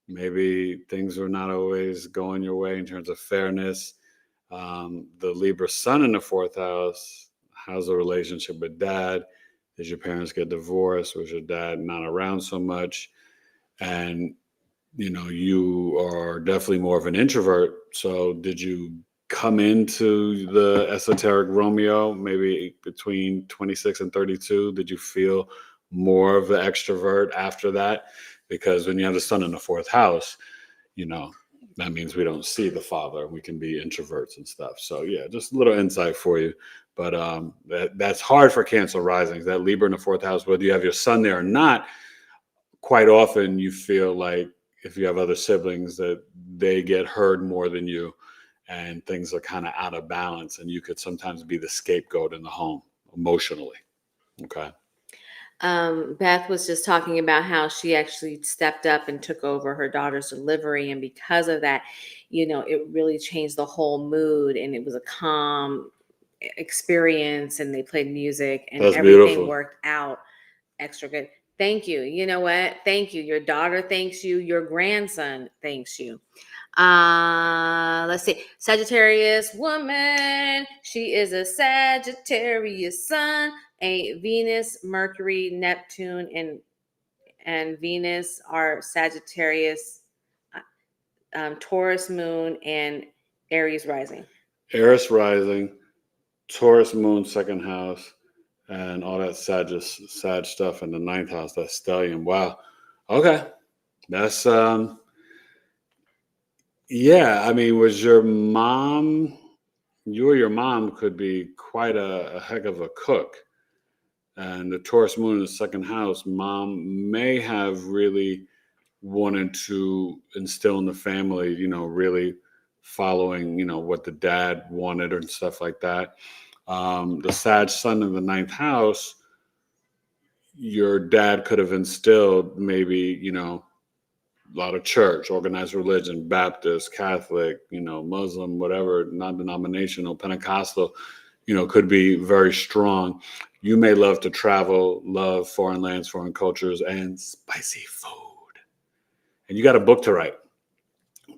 Maybe things were not always going your way in terms of fairness. The Libra sun in the 4th house, how's the relationship with dad? Did your parents get divorced? Was your dad not around so much? and you are definitely more of an introvert. So did you come into the esoteric Romeo maybe between 26 and 32? Did you feel more of the extrovert after that? Because when you have the sun in the fourth house, that means we don't see the father. We can be introverts and stuff. So yeah, just a little insight for you. But that's hard for Cancer risings. That Libra in the fourth house, whether you have your sun there or not, quite often you feel like if you have other siblings that they get heard more than you, and things are kind of out of balance, and you could sometimes be the scapegoat in the home emotionally. Okay. Beth was just talking about how she actually stepped up and took over her daughter's delivery. And because of that, it really changed the whole mood, and it was a calm experience, and they played music, and That's everything beautiful. worked out extra good. Thank you. You know what? Thank you. Your daughter thanks you. Your grandson thanks you. Let's see. Sagittarius woman. She is a Sagittarius sun, a Venus, Mercury, Neptune, and Venus are Sagittarius, Taurus moon, and Aries rising. Aries rising, Taurus moon, second house, and all that Sag stuff in the ninth house. That stellium. Wow. Okay. That's yeah. I mean, was your mom? You or your mom could be quite a heck of a cook. And the Taurus moon in the second house, mom may have really wanted to instill in the family, really following, what the dad wanted and stuff like that. The Sag sun in the ninth house, your dad could have instilled maybe, a lot of church, organized religion, Baptist, Catholic, Muslim, whatever, non-denominational, Pentecostal, could be very strong. You may love to travel, love foreign lands, foreign cultures, and spicy food. And you got a book to write,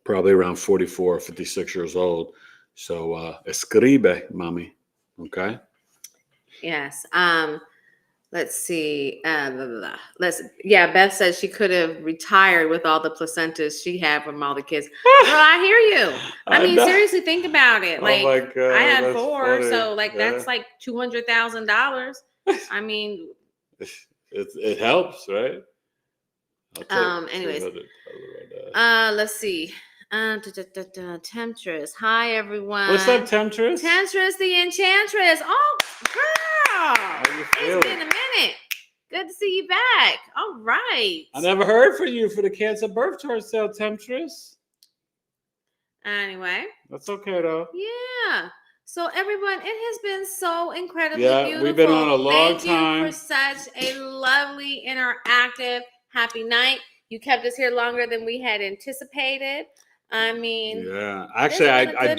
probably around 44 or 56 years old. So escribe, mommy. Okay? Yes. Let's see. Beth says she could have retired with all the placentas she had from all the kids. Girl, I hear you. I mean, seriously, think about it. Like, oh my God, I had that's 4, funny. so that's like $200,000. I mean, it helps, right? Anyways, let's see. Temptress. Hi, everyone. What's up, Temptress? Temptress, the Enchantress. Oh, girl. How you It's feeling? been a minute. Good to see you back. All right. I never heard from you for the Cancer birth chart sale, Temptress. Anyway. That's okay, though. Yeah. So, everyone, it has been so incredibly beautiful. We've been on a long time. Thank you for such a lovely, interactive, happy night. You kept us here longer than we had anticipated. I mean, yeah. Actually, I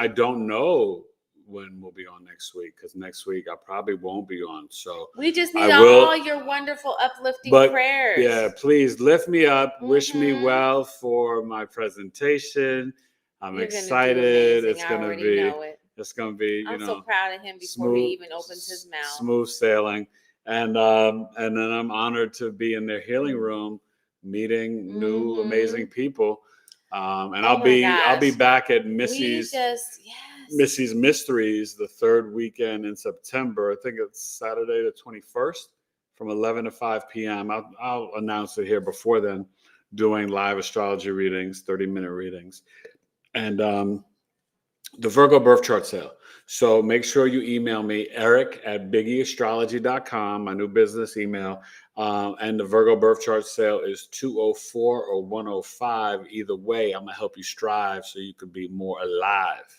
don't know when we'll be on next week, because next week I probably won't be on. So we just need all your wonderful uplifting prayers. Yeah, please lift me up. Wish me well for my presentation. I'm excited. It's gonna be. It's gonna be. I'm so proud of him before he even opens his mouth. Smooth sailing, and then I'm honored to be in their healing room, meeting new amazing people. And I'll be back at Missy's Mysteries the third weekend in September. I think it's Saturday the 21st from 11 to 5 p.m. I'll announce it here before then, doing live astrology readings, 30-minute readings, and the Virgo birth chart sale. So make sure you email me, eric@BigEAstrology.com, my new business email. And the Virgo birth chart sale is 204 or 105. Either way, I'm going to help you strive so you can be more alive.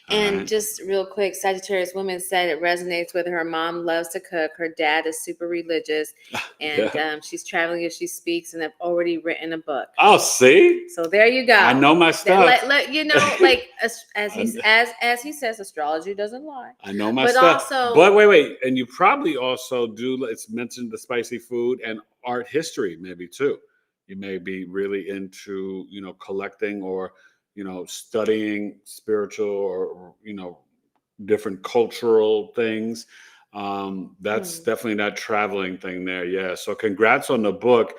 And just real quick, Sagittarius woman said it resonates with her. Mom loves to cook. Her dad is super religious, and she's traveling as she speaks, and have already written a book. Oh, see? So there you go. I know my stuff. Like as he says, astrology doesn't lie. I know my stuff. But wait, and you probably also do. It's mentioned the spicy food and art history, maybe too. You may be really into collecting or studying spiritual or, different cultural things. That's definitely that traveling thing there. Yeah. So congrats on the book.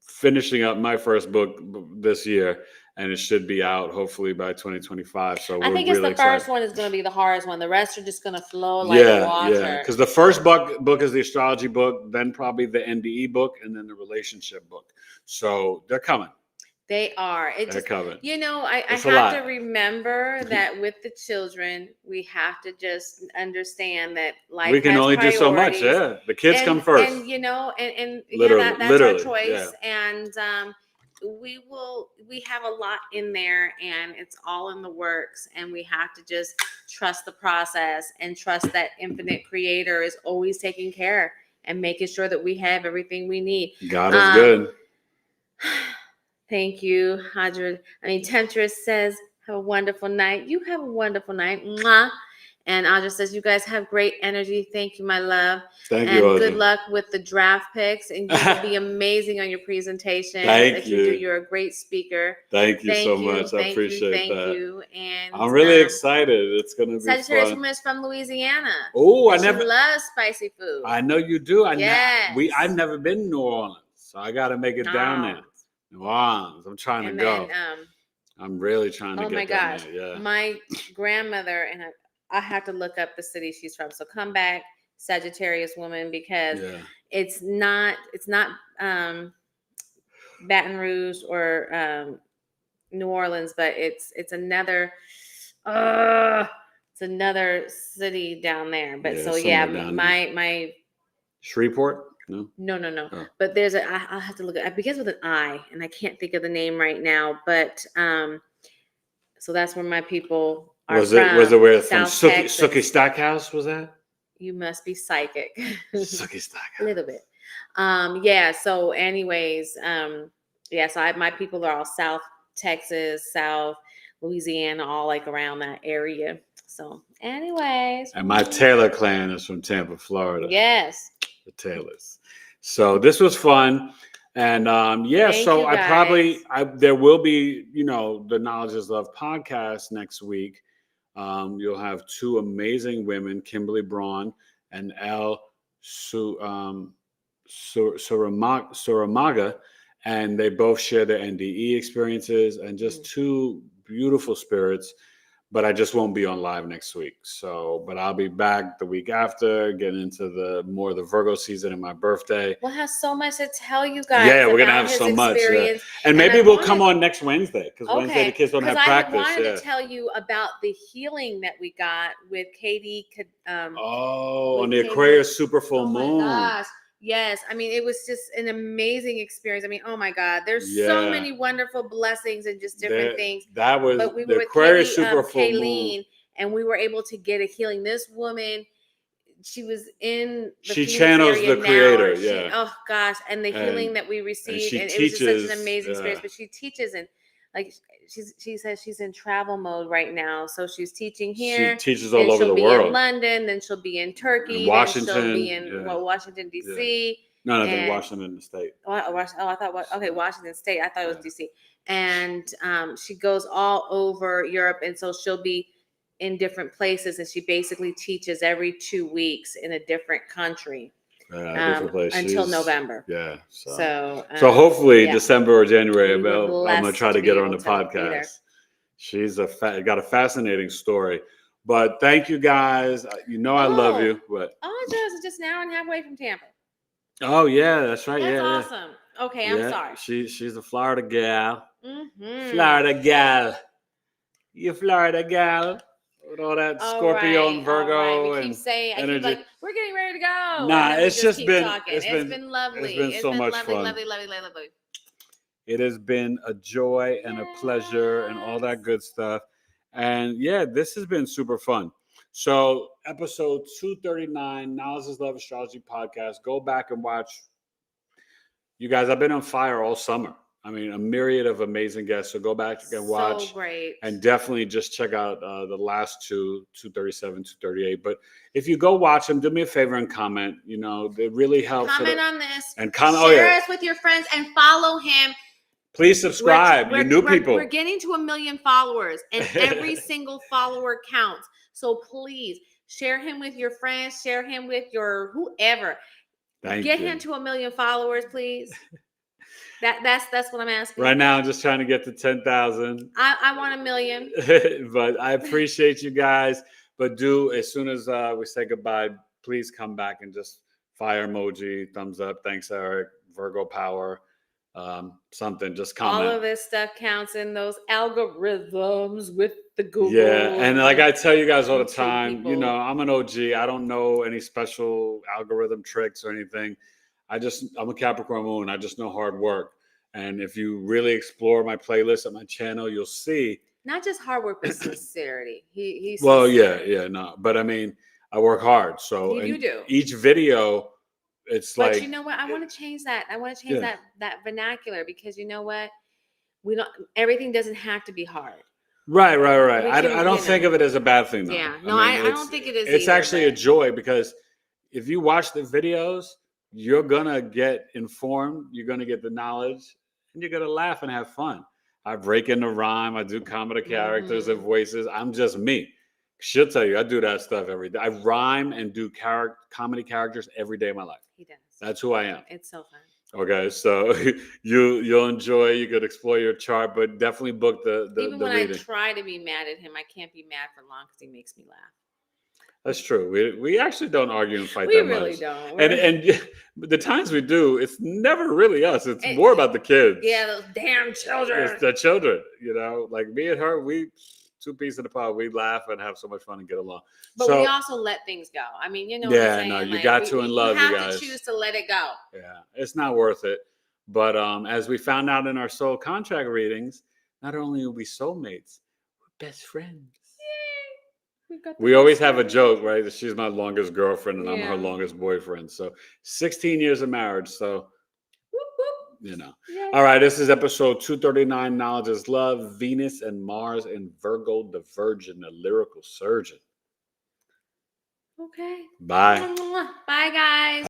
finishing up my first book this year, and it should be out hopefully by 2025. So I we're think it's really the first excited. one is going to be the hardest one. The rest are just going to flow like water. Yeah, because the first book is the astrology book, then probably the NDE book, and then the relationship book. So they're coming. They are. They're coming. You know, I It's a have lot. to remember that with the children, we have to just understand that life We can has only do so much. priorities. Yeah, the kids come first. And you know, and Literally, yeah, that's literally, our choice. yeah. And we have a lot in there, and it's all in the works, and we have to just trust the process and trust that infinite creator is always taking care and making sure that we have everything we need. God is good. Thank you, Hadra. Temptress says, have a wonderful night. You have a wonderful night. Mwah. And Audra says, you guys have great energy. Thank you, my love. Thank and you, Audra. Good luck with the draft picks. And you will be amazing on your presentation. Thank you. You're a great speaker. Thank you so much. I appreciate that. Thank you. And I'm really excited. It's going to be Sagittarius fun. woman is from Louisiana. Oh, she loves spicy food. I know you do. Yes. I've never been to New Orleans, so I got to make it down there. New Orleans. I'm trying to go. I'm really trying to get down there. Yeah. My grandmother, and I have to look up the city she's from. So come back, Sagittarius woman, because it's not Baton Rouge or New Orleans, but it's another city down there. But my Shreveport. No. Oh. But there's I'll have to look at it. It begins with an I, and I can't think of the name right now. But so that's where my people are from. Was it where it's from? Sookie Stackhouse? Was that? You must be psychic. Sookie Stackhouse. A little bit. So anyways, so my people are all South Texas, South Louisiana, all like around that area. So anyways. And my Taylor clan is from Tampa, Florida. Yes. The Taylors. So this was fun. And there will be, the Knowledge is Love podcast next week. You'll have two amazing women, Kimberly Braun and Elle Suramaga, and they both share their NDE experiences and just two beautiful spirits. But I just won't be on live next week. But I'll be back the week after, getting into the Virgo season and my birthday. We'll have so much to tell you guys. Yeah, we're gonna have so much. Yeah. And maybe we'll come on next Wednesday because Wednesday the kids don't have practice. I wanted to tell you about the healing that we got with Katie. On the Aquarius super full moon. Gosh. Yes, it was just an amazing experience. Oh my God, there's so many wonderful blessings and just different things. That was but we the were Aquarius with Katie, super full moon, and we were able to get a healing. This woman, she was in. She channels the creator. Oh gosh, and the healing that we received, and it was just such an amazing experience. But she teaches and she says she's in travel mode right now, so she's teaching here. She teaches all over the world. She'll be in London, then she'll be in Turkey, Washington, then she'll be in Washington D.C. No, Washington State. I thought Washington State. I thought it was D.C. And she goes all over Europe, and so she'll be in different places, and she basically teaches every 2 weeks in a different country. Different place. Until November. Yeah. So hopefully December or January, I'm going to try to get her on the podcast. She's got a fascinating story. But thank you guys. I love you. What? Just an hour and a half away from Tampa. Oh yeah, that's right. That's awesome. Okay, I'm sorry. She's a Florida gal. Mm-hmm. Florida gal. You Florida gal. With all that Scorpio and Virgo and keep saying, energy. We're getting ready to go. Nah, it's been lovely. It's been so much fun. Lovely. It has been a joy and a pleasure and all that good stuff. And this has been super fun. So episode 239, Knowledge is Love Astrology podcast. Go back and watch. You guys, I've been on fire all summer. A myriad of amazing guests. So go back and watch. So great. And definitely just check out the last 237, 238. But if you go watch them, do me a favor and comment. It really helps. Comment on this. And share us with your friends and follow him. Please subscribe. You new people. We're getting to 1 million followers, and every single follower counts. So please share him with your friends. Share him with your whoever. Get him to 1 million followers, please. That's what I'm asking. Right now, I'm just trying to get to 10,000. I want 1 million. But I appreciate you guys. But as soon as we say goodbye, please come back and just fire emoji, thumbs up. Thanks, Eric. Virgo power. Something. Just comment. All of this stuff counts in those algorithms with the Google. Yeah, and like I tell you guys all the YouTube time, people. you know, I'm an OG. I don't know any special algorithm tricks or anything. I'm a Capricorn moon. I just know hard work. And if you really explore my playlist at my channel, you'll see. Not just hard work, but sincerity. He's Well, sincere. no. But I mean, I work hard. So You do. each video, it's But like, you know what? I want to change that. I want to change Yeah. that vernacular, because you know what? Everything doesn't have to be hard. right. We I can, don't think of it as a bad thing, though. Yeah. I No, mean, I don't think it is. It's either, actually a but- joy, because if you watch the videos, you're gonna get informed, you're gonna get the knowledge, and you're gonna laugh and have fun. I break into rhyme, I do comedy characters and voices. I'm just me. She'll tell you, I do that stuff every day. I rhyme and do comedy characters every day of my life. He does. That's who I am. It's so fun. Okay, so you'll enjoy. You could explore your chart, but definitely book the Even when reading. I try to be mad at him, I can't be mad for long because he makes me laugh. That's true. We actually don't argue and fight We that really much. don't. And the times we do, it's never really us. It's more about the kids. Yeah, those damn children. It's the children. You know, like me and her, we two peas in the pod. We laugh and have so much fun and get along. But we also let things go. I mean, you know what I'm saying? No, you like, got to in love, you have guys. to choose to let it go. Yeah, it's not worth it. But as we found out in our soul contract readings, not only are we soulmates, we're best friends. We always have a joke, right? That she's my longest girlfriend and I'm her longest boyfriend. So 16 years of marriage. So, you know. Yeah. All right, this is episode 239, Knowledge is Love, Venus and Mars and Virgo, the Virgin, the lyrical surgeon. Okay. Bye. Bye, guys.